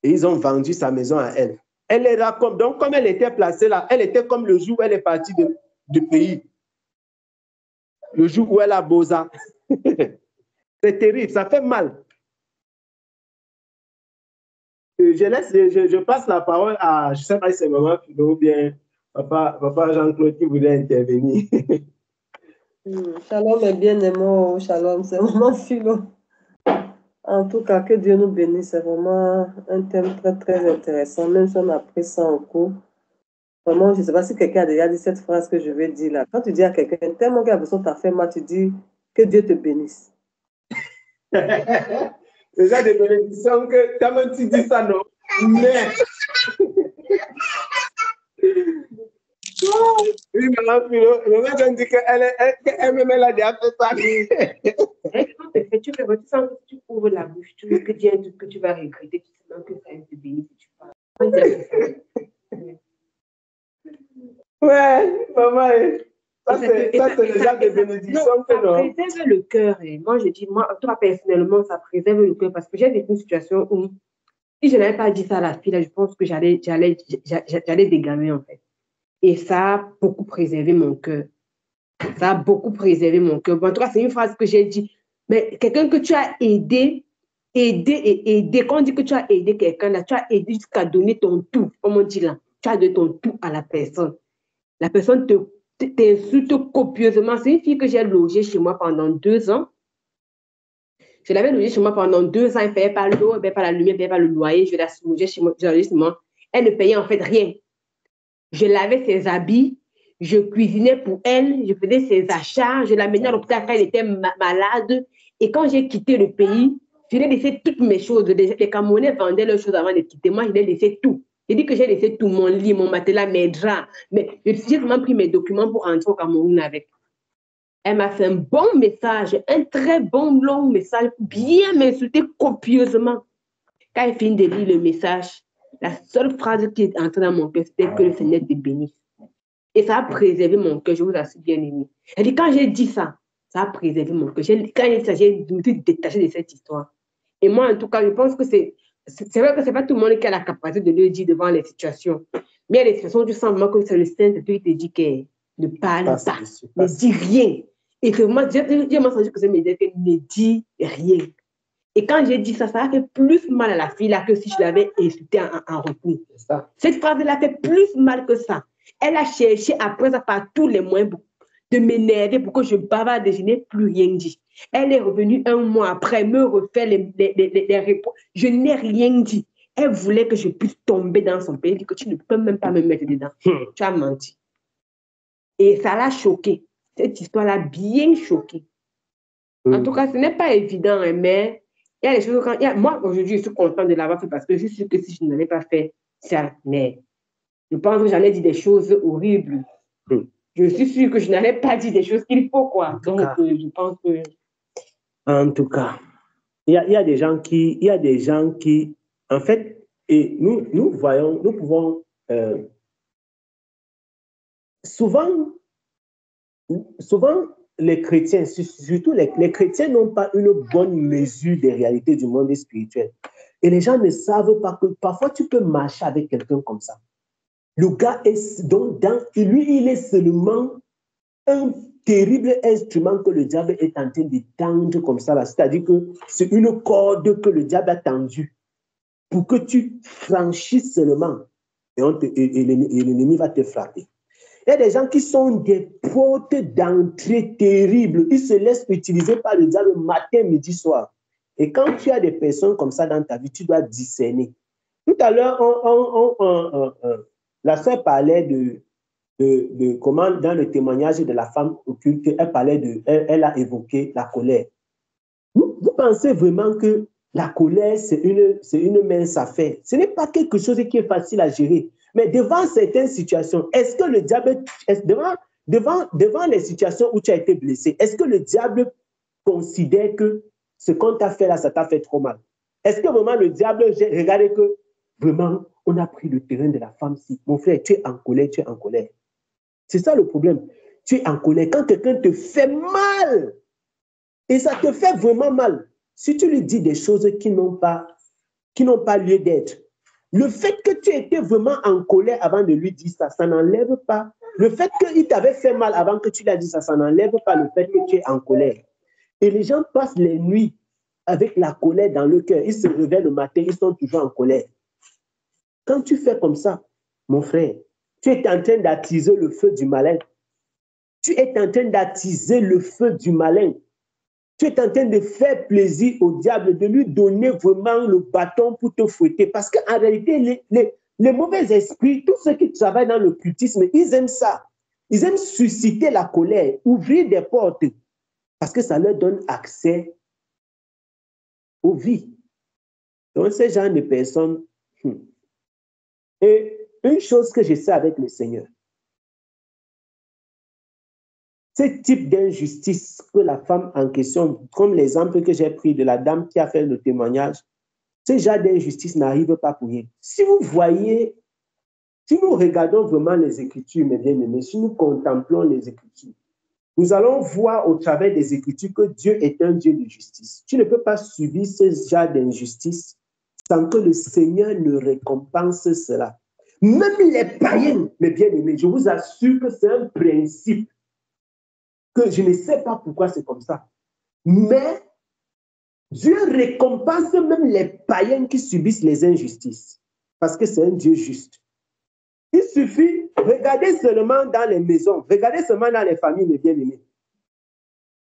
[SPEAKER 2] et ils ont vendu sa maison à elle. Elle est là donc comme elle était placée là, elle était comme le jour où elle est partie du pays. Le jour où elle a Boza. C'est terrible, ça fait mal. Je passe la parole à, je ne sais pas si c'est maman Philo ou bien papa Jean-Claude qui voulait intervenir.
[SPEAKER 4] Shalom est bien aimé, shalom, c'est maman Philo. En tout cas, que Dieu nous bénisse, c'est vraiment un thème très très intéressant, même si on a pris ça en cours. Vraiment, je ne sais pas si quelqu'un a déjà dit cette phrase que je vais dire là. Quand tu dis à quelqu'un, tellement que la personne t'a fait mal, tu dis que Dieu te bénisse.
[SPEAKER 2] Déjà des bénédictions que quand tu dis ça, non. Mais. Oui, maman Philo, maman dit qu'elle-même elle a déjà fait ça.
[SPEAKER 5] Tu sens que tu ouvres la bouche, tu veux que Dieu dise que tu vas regretter, tu sens que ça te bénisse et tu parles.
[SPEAKER 2] Ouais, maman. Ça, c'est déjà des bénédictions que non.
[SPEAKER 5] Ça préserve le cœur. Moi, je dis, toi, personnellement, ça préserve le cœur parce que j'ai vécu une situation où, si je n'avais pas dit ça à la fille, là, je pense que j'allais dégamer, en fait. Et ça a beaucoup préservé mon cœur. Ça a beaucoup préservé mon cœur. Bon, en tout cas, c'est une phrase que j'ai dit. Mais quelqu'un que tu as aidé, quand on dit que tu as aidé quelqu'un, là, tu as aidé jusqu'à donner ton tout, comme on dit là. Tu as donné ton tout à la personne. La personne t'insulte copieusement. C'est une fille que j'ai logée chez moi pendant 2 ans. Je l'avais logée chez moi pendant 2 ans. Elle ne payait pas l'eau, elle ne payait pas la lumière, elle ne payait pas le loyer. Je la logeais chez moi. Elle ne payait en fait rien. Je lavais ses habits, je cuisinais pour elle, je faisais ses achats, je l'amenais à l'hôpital quand elle était malade. Et quand j'ai quitté le pays, je lui ai laissé toutes mes choses. Les Camerounais vendaient leurs choses avant de quitter. Moi, je lui ai laissé tout. J'ai dit que j'ai laissé tout, mon lit, mon matelas, mes draps. Mais j'ai seulement pris mes documents pour rentrer au Cameroun avec. Elle m'a fait un bon message, un très bon long message, bien m'insulter copieusement. Quand elle finit de lire le message, la seule phrase qui est entrée dans mon cœur, c'était que le Seigneur te bénisse. Et ça a préservé mon cœur, je vous assure, bien aimé. Elle dit, quand j'ai dit ça, ça a préservé mon cœur. Quand il s'agit de me détacher de cette histoire. Et moi, en tout cas, je pense que c'est vrai que ce n'est pas tout le monde qui a la capacité de le dire devant les situations. Mais il y a des situations où tu sens vraiment que c'est le Saint-Esprit qui te dit que ne parle pas, ne dis rien. Et que moi, j'ai senti que ça me disait que ne dis rien. Et quand j'ai dit ça, ça a fait plus mal à la fille là que si je l'avais insultée en retour. Cette phrase-là fait plus mal que ça. Elle a cherché après ça par tous les moyens de m'énerver pour que je bavarde et je n'ai plus rien dit. Elle est revenue un mois après, me refaire les réponses. Je n'ai rien dit. Elle voulait que je puisse tomber dans son pays. Elle dit que tu ne peux même pas me mettre dedans. Tu as menti. Et ça l'a choquée. Cette histoire-là bien choquée. En tout cas, ce n'est pas évident, mais il y a des choses moi, aujourd'hui, je suis contente de l'avoir fait parce que je suis sûre que si je n'avais pas fait ça, mais je pense que j'en ai dit des choses horribles. Je suis sûre que je n'avais pas dit des choses qu'il faut, quoi. Donc, je pense que...
[SPEAKER 2] En tout cas, il y a des gens qui, en fait, et nous voyons, nous pouvons souvent, les chrétiens, surtout les chrétiens n'ont pas une bonne mesure des réalités du monde spirituel. Et les gens ne savent pas que parfois tu peux marcher avec quelqu'un comme ça. Le gars est lui, il est seulement un terrible instrument que le diable est en train de tendre comme ça. C'est-à-dire que c'est une corde que le diable a tendue pour que tu franchisses seulement. Et l'ennemi va te frapper. Il y a des gens qui sont des portes d'entrée terribles. Ils se laissent utiliser par le diable matin, midi, soir. Et quand tu as des personnes comme ça dans ta vie, tu dois discerner. Tout à l'heure, la sœur parlait de comment, dans le témoignage de la femme occulte, elle a évoqué la colère. Vous pensez vraiment que la colère, c'est une mince affaire? Ce n'est pas quelque chose qui est facile à gérer. Mais devant certaines situations, est-ce que le diable, devant les situations où tu as été blessé, est-ce que le diable considère que ce qu'on t'a fait là, ça t'a fait trop mal? Est-ce que vraiment le diable regarde que vraiment, on a pris le terrain de la femme-ci? Mon frère, tu es en colère, tu es en colère. C'est ça le problème. Tu es en colère. Quand quelqu'un te fait mal, et ça te fait vraiment mal, si tu lui dis des choses qui n'ont pas lieu d'être, le fait que tu étais vraiment en colère avant de lui dire ça, ça n'enlève pas. Le fait qu'il t'avait fait mal avant que tu lui aies dit ça, ça n'enlève pas le fait que tu es en colère. Et les gens passent les nuits avec la colère dans le cœur. Ils se réveillent le matin, ils sont toujours en colère. Quand tu fais comme ça, mon frère, tu es en train d'attiser le feu du malin. Tu es en train d'attiser le feu du malin. Tu es en train de faire plaisir au diable, de lui donner vraiment le bâton pour te fouetter. Parce qu'en réalité, les mauvais esprits, tous ceux qui travaillent dans l'occultisme, ils aiment ça. Ils aiment susciter la colère, ouvrir des portes, parce que ça leur donne accès aux vies. Donc, ces gens de personnes... Et une chose que je sais avec le Seigneur, ce type d'injustice que la femme en question, comme l'exemple que j'ai pris de la dame qui a fait le témoignage, ce genre d'injustice n'arrive pas pour rien. Si vous voyez, si nous regardons vraiment les Écritures, mes bien-aimés, si nous contemplons les Écritures, nous allons voir au travers des Écritures que Dieu est un Dieu de justice. Tu ne peux pas subir ce genre d'injustice sans que le Seigneur ne récompense cela. Même les païens, mes bien-aimés, je vous assure que c'est un principe que je ne sais pas pourquoi c'est comme ça. Mais Dieu récompense même les païens qui subissent les injustices. Parce que c'est un Dieu juste. Il suffit, regardez seulement dans les maisons, regardez seulement dans les familles, mes bien-aimés.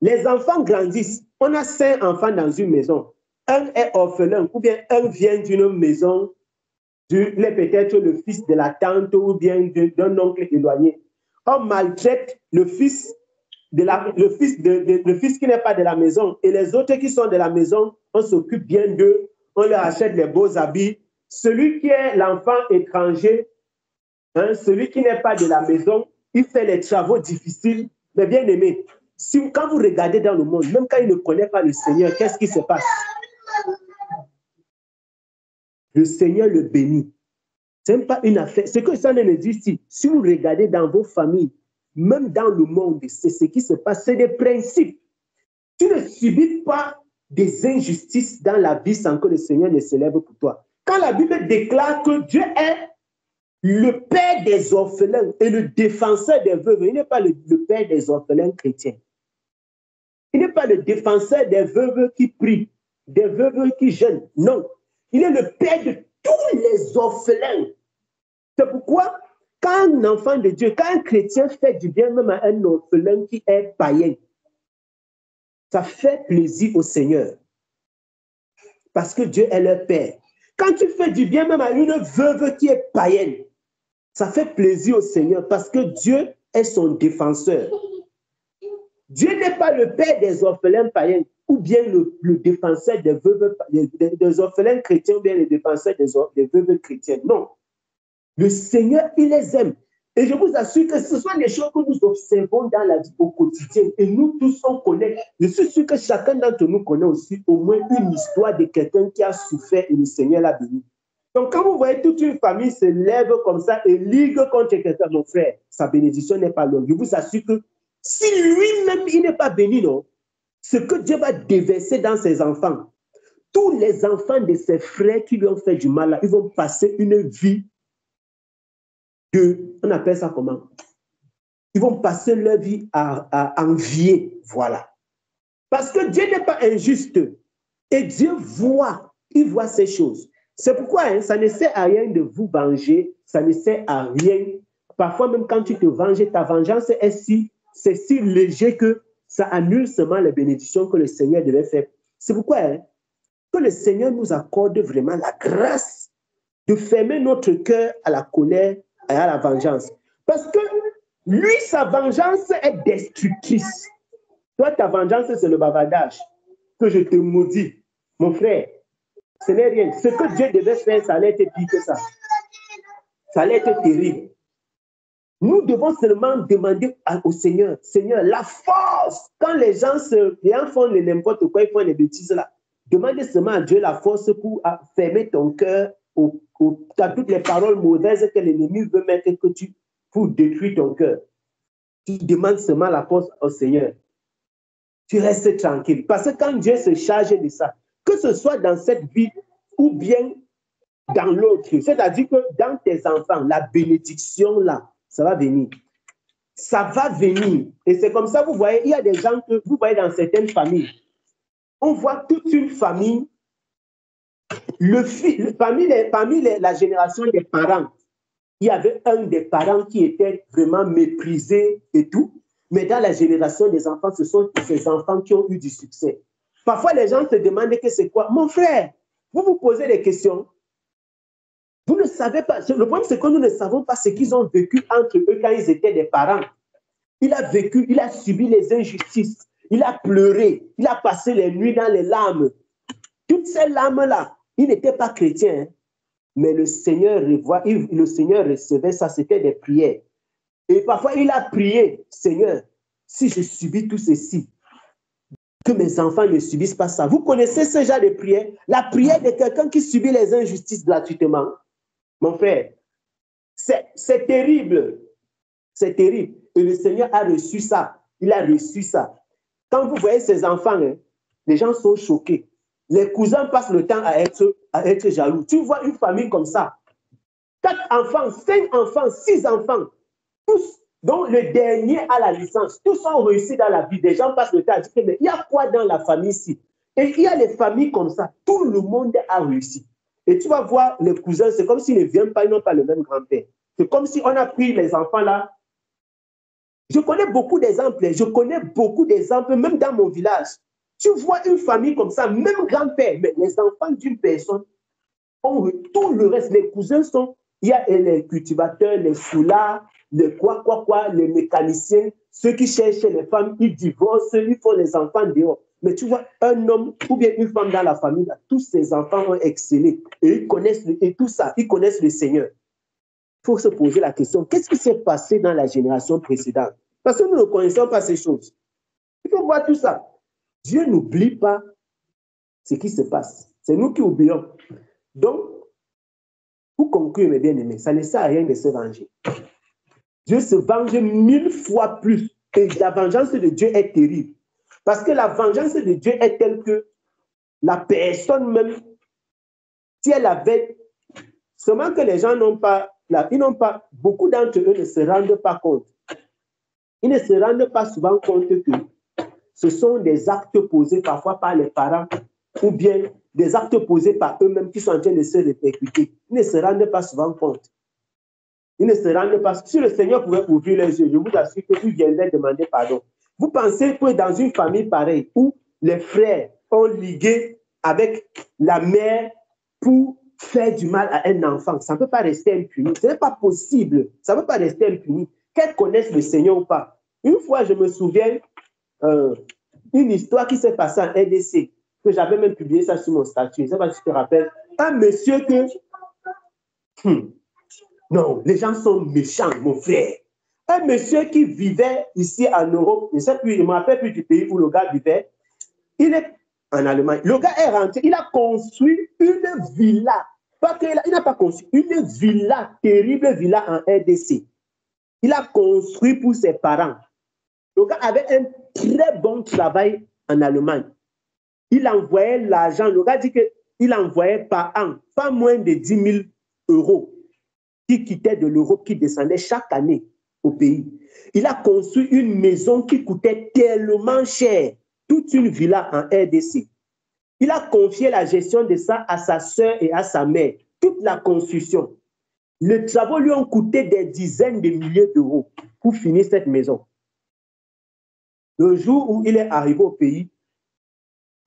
[SPEAKER 2] Les enfants grandissent. On a 5 enfants dans une maison. Un est orphelin, ou bien un vient d'une maison, peut-être le fils de la tante, ou bien d'un oncle éloigné. On maltraite le fils le fils qui n'est pas de la maison, et les autres qui sont de la maison, on s'occupe bien d'eux, on leur achète les beaux habits. Celui qui est l'enfant étranger, celui qui n'est pas de la maison, il fait les travaux difficiles. Mais bien aimé, quand vous regardez dans le monde, même quand il ne connaît pas le Seigneur, qu'est-ce qui se passe? Le Seigneur le bénit. Ce n'est pas une affaire. Ce que ça me dit ici, si vous regardez dans vos familles, même dans le monde, c'est ce qui se passe, c'est des principes. Tu ne subis pas des injustices dans la vie sans que le Seigneur ne se lève pour toi. Quand la Bible déclare que Dieu est le père des orphelins et le défenseur des veuves, il n'est pas le père des orphelins chrétiens. Il n'est pas le défenseur des veuves qui prient, des veuves qui jeûnent. Non. Il est le père de tous les orphelins. C'est pourquoi, quand un enfant de Dieu, quand un chrétien fait du bien même à un orphelin qui est païen, ça fait plaisir au Seigneur. Parce que Dieu est leur père. Quand tu fais du bien même à une veuve qui est païenne, ça fait plaisir au Seigneur parce que Dieu est son défenseur. Dieu n'est pas le père des orphelins païens ou bien le défenseur des veuves, des orphelins chrétiens ou bien le défenseur des veuves chrétiennes. Non. Le Seigneur, il les aime. Et je vous assure que ce sont des choses que nous observons dans la vie au quotidien. Et nous tous, on connaît. Je suis sûr que chacun d'entre nous connaît aussi au moins une histoire de quelqu'un qui a souffert et le Seigneur l'a béni. Donc, quand vous voyez toute une famille se lève comme ça et ligue contre quelqu'un, mon frère, sa bénédiction n'est pas longue. Je vous assure que si lui-même, il n'est pas béni, non, ce que Dieu va déverser dans ses enfants, tous les enfants de ses frères qui lui ont fait du mal, là, ils vont passer une vie on appelle ça comment? Ils vont passer leur vie à envier, voilà. Parce que Dieu n'est pas injuste. Et Dieu voit, il voit ces choses. C'est pourquoi ça ne sert à rien de vous venger, ça ne sert à rien. Parfois même quand tu te venges, ta vengeance c'est si léger que ça annule seulement les bénédictions que le Seigneur devait faire. C'est pourquoi que le Seigneur nous accorde vraiment la grâce de fermer notre cœur à la colère et à la vengeance. Parce que lui, sa vengeance est destructrice. Toi, ta vengeance, c'est le bavardage. Que je te maudis. Mon frère, ce n'est rien. Ce que Dieu devait faire, ça allait être pire que ça. Ça allait être terrible. Nous devons seulement demander au Seigneur, Seigneur, la force. Quand les gens font n'importe quoi, ils font les bêtises là. Demande seulement à Dieu la force pour fermer ton cœur à toutes les paroles mauvaises que l'ennemi veut mettre pour détruire ton cœur. Tu demandes seulement la force au Seigneur. Tu restes tranquille. Parce que quand Dieu se charge de ça, que ce soit dans cette vie ou bien dans l'autre, c'est-à-dire que dans tes enfants, la bénédiction là, ça va venir. Ça va venir. Et c'est comme ça, vous voyez, il y a des gens que vous voyez dans certaines familles. On voit toute une famille, parmi la génération des parents, il y avait un des parents qui était vraiment méprisé et tout. Mais dans la génération des enfants, ce sont ces enfants qui ont eu du succès. Parfois, les gens se demandent que c'est quoi. Mon frère, vous vous posez des questions. Vous ne savez pas. Le problème, c'est que nous ne savons pas ce qu'ils ont vécu entre eux quand ils étaient des parents. Il a vécu, il a subi les injustices. Il a pleuré. Il a passé les nuits dans les larmes. Toutes ces larmes-là, il n'était pas chrétien. Mais le Seigneur recevait ça, c'était des prières. Et parfois, il a prié, Seigneur, si je subis tout ceci, que mes enfants ne subissent pas ça. Vous connaissez ce genre de prière? La prière de quelqu'un qui subit les injustices gratuitement. Mon frère, c'est terrible. C'est terrible. Et le Seigneur a reçu ça. Il a reçu ça. Quand vous voyez ces enfants, les gens sont choqués. Les cousins passent le temps à être jaloux. Tu vois une famille comme ça. 4 enfants, 5 enfants, 6 enfants. Tous, dont le dernier a la licence. Tous ont réussi dans la vie. Des gens passent le temps à dire, mais il y a quoi dans la famille ici? Et il y a les familles comme ça. Tout le monde a réussi. Et tu vas voir les cousins, c'est comme s'ils ne viennent pas, ils n'ont pas le même grand-père. C'est comme si on a pris les enfants là. Je connais beaucoup d'exemples, même dans mon village. Tu vois une famille comme ça, même grand-père, mais les enfants d'une personne ont tout le reste. Les cousins sont, il y a les cultivateurs, les foulards, les les mécaniciens, ceux qui cherchent les femmes, ils divorcent, ils font les enfants dehors. Mais tu vois, un homme ou bien une femme dans la famille, là, tous ces enfants ont excellé. Et ils connaissent, et tout ça, ils connaissent le Seigneur. Il faut se poser la question, qu'est-ce qui s'est passé dans la génération précédente? Parce que nous ne connaissons pas ces choses. Il faut voir tout ça. Dieu n'oublie pas ce qui se passe. C'est nous qui oublions. Donc, pour conclure, mes bien-aimés, ça ne sert à rien de se venger. Dieu se venge 1000 fois plus. Et la vengeance de Dieu est terrible. Parce que la vengeance de Dieu est telle que la personne même, si elle avait, seulement que les gens n'ont pas, beaucoup d'entre eux ne se rendent pas compte. Ils ne se rendent pas souvent compte que ce sont des actes posés parfois par les parents ou bien des actes posés par eux-mêmes qui sont en train de se répercuter. Ils ne se rendent pas souvent compte. Ils ne se rendent pas. Si le Seigneur pouvait ouvrir les yeux, je vous assure qu'il viendrait demander pardon. Vous pensez que dans une famille pareille où les frères ont ligué avec la mère pour faire du mal à un enfant, ça ne peut pas rester impuni. Ce n'est pas possible. Ça ne peut pas rester impuni. Qu'elles connaissent le Seigneur ou pas. Une fois, je me souviens une histoire qui s'est passée en RDC, que j'avais même publié ça sur mon statut. Je ne sais pas si tu te rappelles. Un monsieur que... Non, les gens sont méchants, mon frère. Un monsieur qui vivait ici en Europe, je ne sais plus, je ne me rappelle plus du pays où le gars vivait, il est en Allemagne. Le gars est rentré, il a construit une villa. Il n'a pas construit une villa, terrible villa en RDC. Il a construit pour ses parents. Le gars avait un très bon travail en Allemagne. Il envoyait l'argent. Le gars dit qu'il envoyait par an pas moins de 10 000 euros qui quittaient de l'Europe, qui descendaient chaque année au pays. Il a construit une maison qui coûtait tellement cher, toute une villa en RDC. Il a confié la gestion de ça à sa sœur et à sa mère, toute la construction. Les travaux lui ont coûté des dizaines de milliers d'euros pour finir cette maison. Le jour où il est arrivé au pays,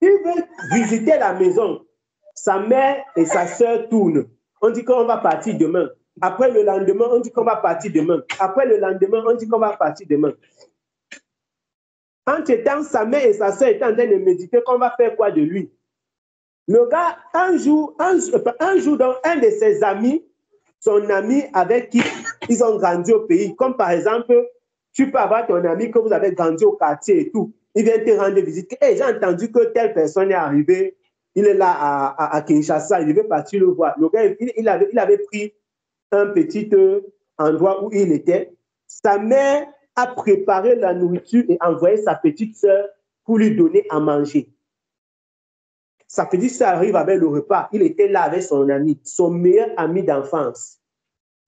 [SPEAKER 2] il veut visiter la maison. Sa mère et sa sœur tournent. On dit qu'on va partir demain. Après le lendemain, on dit qu'on va partir demain. Après le lendemain, on dit qu'on va partir demain. Entre-temps, sa mère et sa sœur étaient en train de méditer qu'on va faire quoi de lui. Le gars, un jour, dans un de ses amis, son ami avec qui ils ont grandi au pays, comme par exemple, tu peux avoir ton ami que vous avez grandi au quartier et tout. Il vient te rendre visite. Hey, j'ai entendu que telle personne est arrivée. Il est là à Kinshasa. Il veut partir le voir. Le gars, il avait pris un petit endroit où il était. Sa mère a préparé la nourriture et envoyé sa petite sœur pour lui donner à manger. Sa petite sœur arrive avec le repas. Il était là avec son ami, son meilleur ami d'enfance.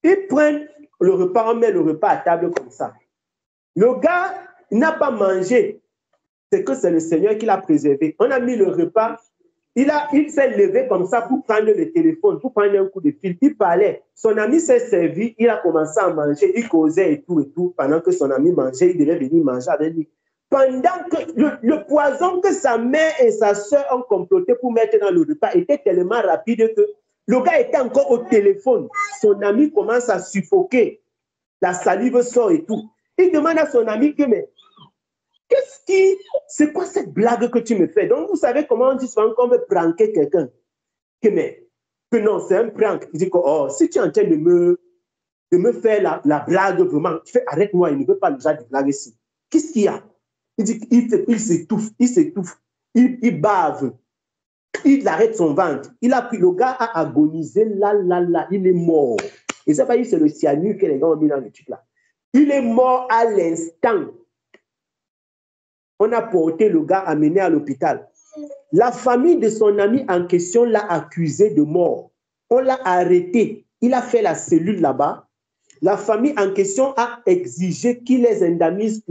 [SPEAKER 2] Ils prennent le repas, on met le repas à table comme ça. Le gars n'a pas mangé. C'est que c'est le Seigneur qui l'a préservé. On a mis le repas. Il s'est levé comme ça pour prendre le téléphone, pour prendre un coup de fil. Il parlait. Son ami s'est servi. Il a commencé à manger. Il causait et tout. Pendant que son ami mangeait, il devait venir manger avec lui. Pendant que le poison que sa mère et sa soeur ont comploté pour mettre dans le repas était tellement rapide que le gars était encore au téléphone. Son ami commence à suffoquer. La salive sort et tout. Il demande à son ami que, mais c'est quoi cette blague que tu me fais? Donc, vous savez comment on dit souvent qu'on veut pranker quelqu'un? Que non, c'est un prank. Il dit que, oh, si tu es en train de me faire la blague vraiment, tu fais, arrête-moi, il ne veut pas déjà de blague ici. Qu'est-ce qu'il y a? Il dit qu'il s'étouffe, il bave, il arrête son ventre. Il a pris, le gars a agonisé, là, il est mort. Et ça va dire c'est le cyanure que les gens ont mis dans le truc là. Il est mort à l'instant. On a porté le gars amené à l'hôpital. La famille de son ami en question l'a accusé de mort. On l'a arrêté. Il a fait la cellule là-bas. La famille en question a exigé qu'il les indemnise,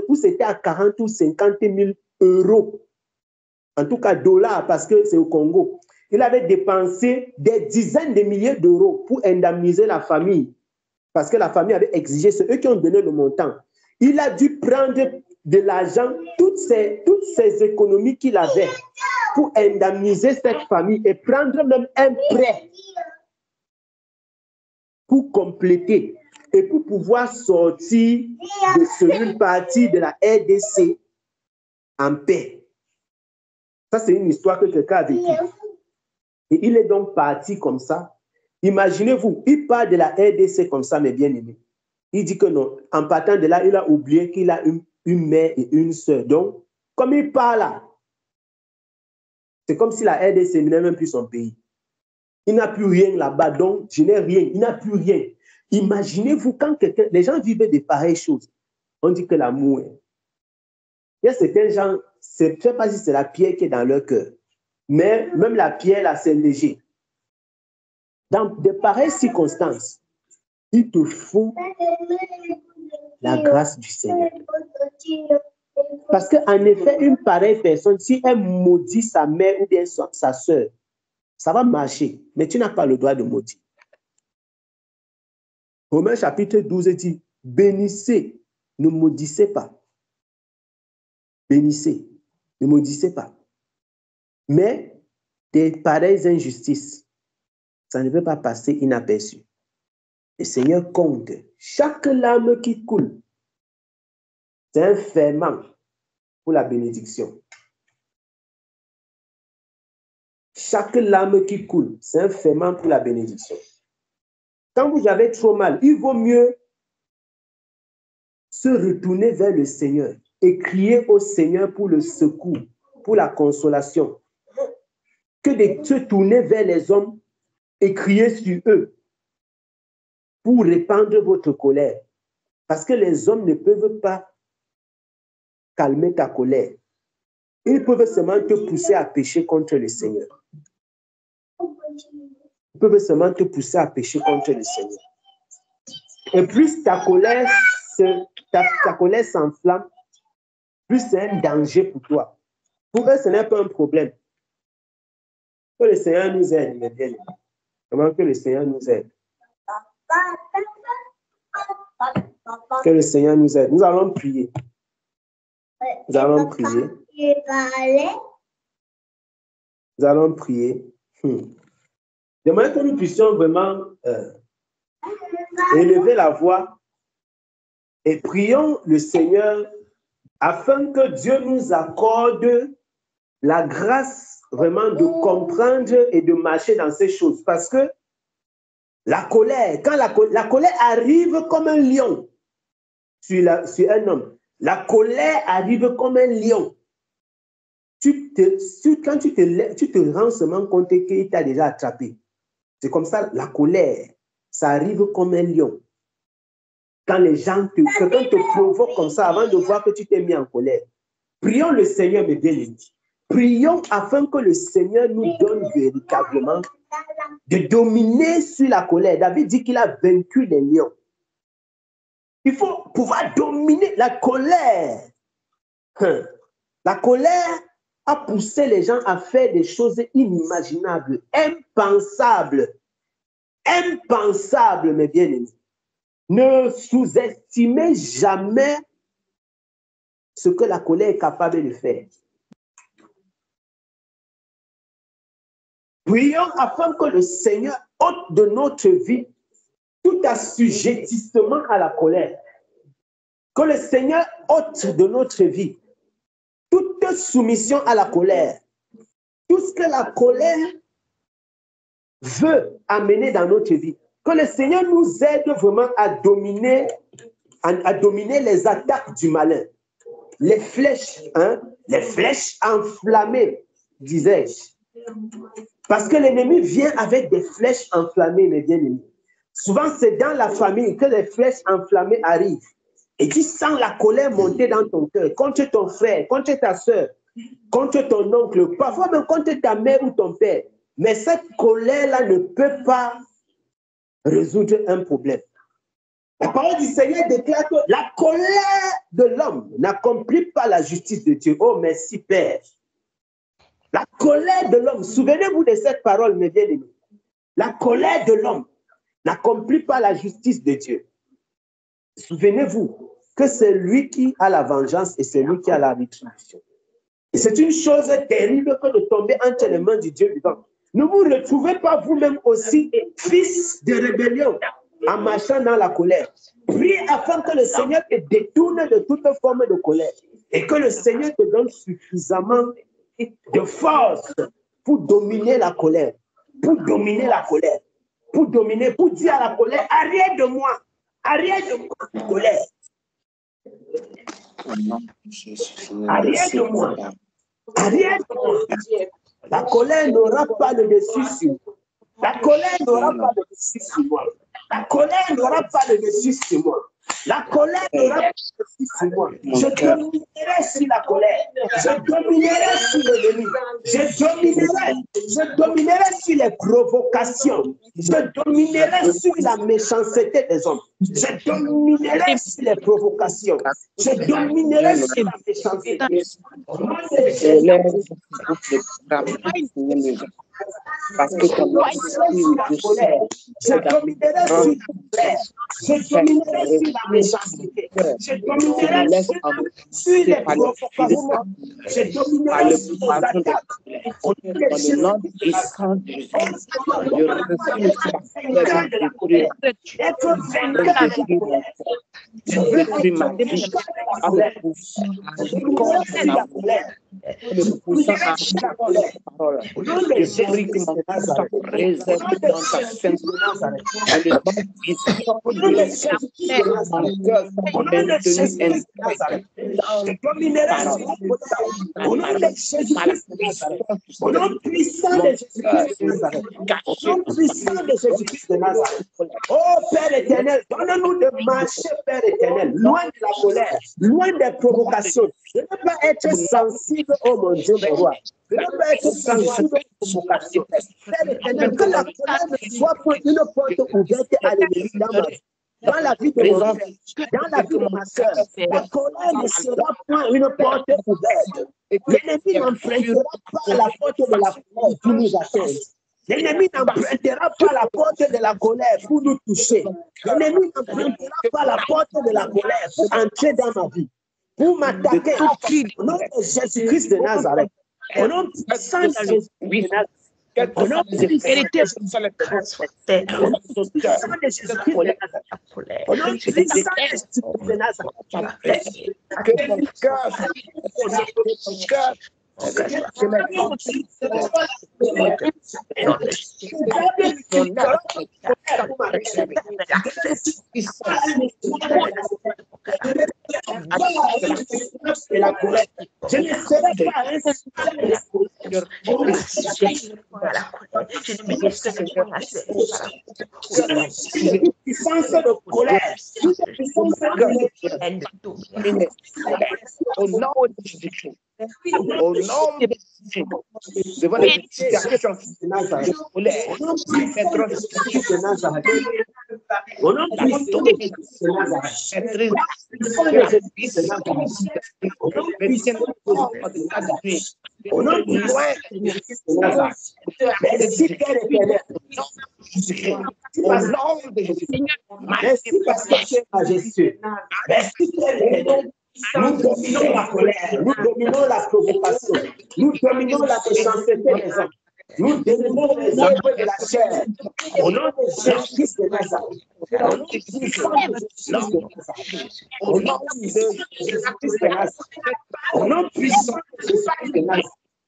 [SPEAKER 2] ou c'était à 40 ou 50 000 euros. En tout cas, dollars, parce que c'est au Congo. Il avait dépensé des dizaines de milliers d'euros pour indemniser la famille. Parce que la famille avait exigé, c'est eux qui ont donné le montant. Il a dû prendre de l'argent, toutes ces économies qu'il avait pour indemniser cette famille et prendre même un prêt pour compléter et pour pouvoir sortir de cette partie de la RDC en paix. Ça, c'est une histoire que quelqu'un a vécue. Et il est donc parti comme ça. Imaginez-vous, il part de la RDC comme ça, mes bien-aimés. Il dit que non, en partant de là, il a oublié qu'il a une mère et une sœur. Donc, comme il part là, c'est comme si la RDC n'est même plus son pays. Il n'a plus rien là-bas, donc je n'ai rien, il n'a plus rien. Imaginez-vous quand les gens vivent de pareilles choses. On dit que l'amour, Il y a certains gens, je ne sais pas si c'est la pierre qui est dans leur cœur, mais même la pierre, là, c'est léger. Dans de pareilles circonstances, il te faut la grâce du Seigneur. Parce qu'en effet, une pareille personne, si elle maudit sa mère ou bien sa soeur, ça va marcher, mais tu n'as pas le droit de maudire. Romains chapitre 12 dit, bénissez, ne maudissez pas. Bénissez, ne maudissez pas. Mais des pareilles injustices, ça ne peut pas passer inaperçu. Le Seigneur compte chaque larme qui coule. C'est un ferment pour la bénédiction. Chaque larme qui coule, c'est un ferment pour la bénédiction. Quand vous avez trop mal, il vaut mieux se retourner vers le Seigneur et crier au Seigneur pour le secours, pour la consolation, que de se tourner vers les hommes et crier sur eux pour répandre votre colère. Parce que les hommes ne peuvent pas calmer ta colère. Ils peuvent seulement te pousser à pécher contre le Seigneur. Ils peuvent seulement te pousser à pécher contre le Seigneur. Et plus ta colère s'enflamme, plus c'est un danger pour toi. Pour eux, ce n'est pas un problème. Que le Seigneur nous aide, mes bien-aimés. Comment que le Seigneur nous aide? Que le Seigneur nous aide. Nous allons prier. Nous allons prier. Nous allons prier. J'aimerais que nous puissions vraiment élever la voix et prions le Seigneur afin que Dieu nous accorde la grâce vraiment de comprendre et de marcher dans ces choses. Parce que la colère, quand la colère arrive comme un lion sur un homme, la colère arrive comme un lion. Quand tu te rends seulement compte qu'il t'a déjà attrapé. C'est comme ça, la colère, ça arrive comme un lion. Quand quelqu'un te provoque comme ça, avant de voir que tu t'es mis en colère, prions le Seigneur, mes bien-aimés. Prions afin que le Seigneur nous donne véritablement de dominer sur la colère. David dit qu'il a vaincu les lions. Il faut pouvoir dominer la colère. La colère a poussé les gens à faire des choses inimaginables, impensables. Impensables, mes bien-aimés. Ne sous-estimez jamais ce que la colère est capable de faire. Prions afin que le Seigneur ôte de notre vie tout assujettissement à la colère. Que le Seigneur ôte de notre vie toute soumission à la colère. Tout ce que la colère veut amener dans notre vie. Que le Seigneur nous aide vraiment à dominer les attaques du malin. Les flèches enflammées, disais-je. Parce que l'ennemi vient avec des flèches enflammées, mes bien-aimés. Souvent, c'est dans la famille que les flèches enflammées arrivent. Et tu sens la colère monter dans ton cœur, contre ton frère, contre ta soeur, contre ton oncle, parfois même contre ta mère ou ton père. Mais cette colère-là ne peut pas résoudre un problème. La parole du Seigneur déclare que la colère de l'homme n'accomplit pas la justice de Dieu. Oh, merci, Père. La colère de l'homme, souvenez-vous de cette parole, mes bien-aimés. La colère de l'homme n'accomplit pas la justice de Dieu. Souvenez-vous que c'est lui qui a la vengeance et c'est lui qui a la rétribution. Et c'est une chose terrible que de tomber entre les mains du Dieu vivant. Ne vous retrouvez pas vous-même aussi fils de rébellion en marchant dans la colère. Prie afin que le Seigneur te détourne de toute forme de colère et que le Seigneur te donne suffisamment de force pour dominer la colère. Pour dominer la colère. Pour dire à la colère, arrête de moi. Arrête de moi, colère. Arrête de moi. Arrête de moi. La colère n'aura pas de dessus sur moi. La colère n'aura pas de dessus sur moi. La colère n'aura pas le dessus sur moi. La colère n'aura pas le dessus sur moi. Je dominerai sur la colère. Je dominerai sur l'ennemi. Je dominerai sur les provocations. Je dominerai sur la méchanceté des hommes. Je dominerai sur les provocations. Je dominerai sur la méchanceté.
[SPEAKER 6] Parce que ton
[SPEAKER 2] je dominerai sur la colère. Je dominerai sur la méchanceté. Je dominerai sur les provocations. Je dominerai sur les attaques.
[SPEAKER 6] le nom de Jésus, je refuse ma vie avec le poussant à parole. Je prie que mon cœur soit préservé dans ta sainte
[SPEAKER 2] au nom puissant de Jésus-Christ de Nazareth. Oh Père éternel, donne-nous de marcher, Père éternel, loin de la colère, loin des provocations. Je ne peux pas être sensible, oh mon Dieu, mon roi. Je ne peux pas être sensible aux provocations. Père éternel, que la colère ne soit pas une porte ouverte à l'ennemi dans la vie de mon frère, dans la vie de ma soeur. La colère ne sera pas une porte ouverte. L'ennemi n'empruntera pas la porte de la colère pour nous atteindre. L'ennemi n'empruntera pas la porte de la colère pour nous toucher. L'ennemi n'empruntera pas la porte de la colère pour entrer dans ma vie, pour m'attaquer. Au nom de Jésus-Christ de Nazareth, au nom puissant de Jésus-Christ de Nazareth, au nom puissant de Jésus-Christ de Nazareth, au nom puissant de Jésus-Christ de Nazareth,
[SPEAKER 6] que mon cœur
[SPEAKER 2] je ne serai pas puissance de colère,
[SPEAKER 6] au nom de Jésus-Christ. Au nom de Jésus, devant les situations de colère,
[SPEAKER 2] de Nazareth, au nom de au nom de merci parce que tu es majestueux. Merci Père éternel. Nous dominons la colère, nous dominons la provocation, nous dominons la méchanceté des hommes, nous dominons les œuvres de la chair. Au nom de Jésus-Christ de Nazareth, au nom de Jésus-Christ de Nazareth, au nom puissant de Jésus-Christ de Nazareth,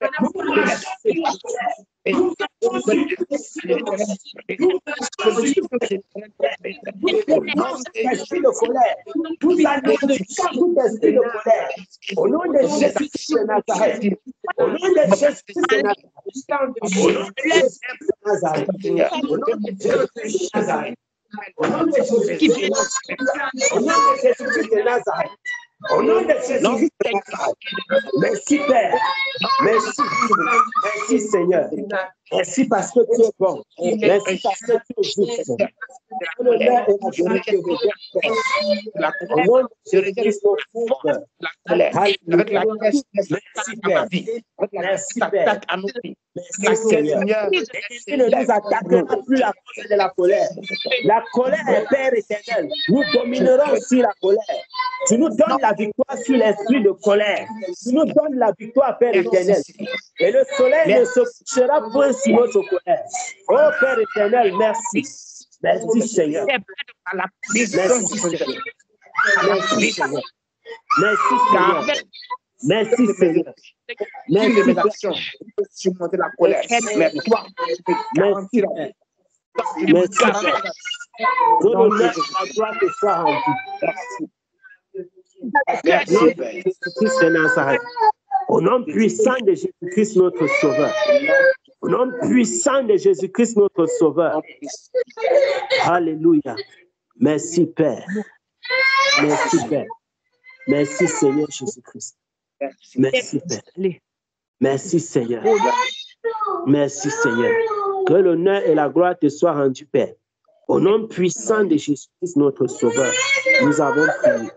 [SPEAKER 2] au nom de Jésus-Christ de Nazareth, au nom de Jésus-Christ de Nazareth, au nom de Jésus-Christ de Nazareth, au nom de Jésus-Christ de Nazareth, au nom de Jésus-Christ de Nazareth, au nom de Jésus-Christ de Nazareth, merci Père, merci, merci Seigneur, merci parce que tu es bon, merci parce que tu es juste. L'honneur et la vérité de Père. Au nom de Jésus-Christ notre Sauveur.
[SPEAKER 6] avec la caisse,
[SPEAKER 2] Merci Père. Merci Père.
[SPEAKER 6] Merci Seigneur.
[SPEAKER 2] Tu ne nous attaqueras plus à cause de la colère. La colère, Père éternel, nous dominerons sur la colère. Tu nous donnes la victoire sur l'esprit de colère. Tu nous donnes la victoire, Père éternel. Et le soleil ne se couchera point sur notre colère. Oh Père éternel, merci. Merci Seigneur. Merci Seigneur. Merci Seigneur. Merci Seigneur. Merci Seigneur. Merci
[SPEAKER 6] mes actions pour surmonter la colère. Mais toi,
[SPEAKER 2] merci. Merci. Que l'honneur et la gloire te soient rendus. Merci. Jésus-Christ de Nazareth. Au nom puissant de Jésus-Christ, notre Sauveur. Au nom puissant de Jésus-Christ, notre Sauveur. Alléluia. Merci, Père. Merci, Père. Merci, Seigneur Jésus-Christ. Merci, Père. Merci, Seigneur. Merci, Seigneur. Que l'honneur et la gloire te soient rendus, Père. Au nom puissant de Jésus-Christ, notre Sauveur, nous avons prié.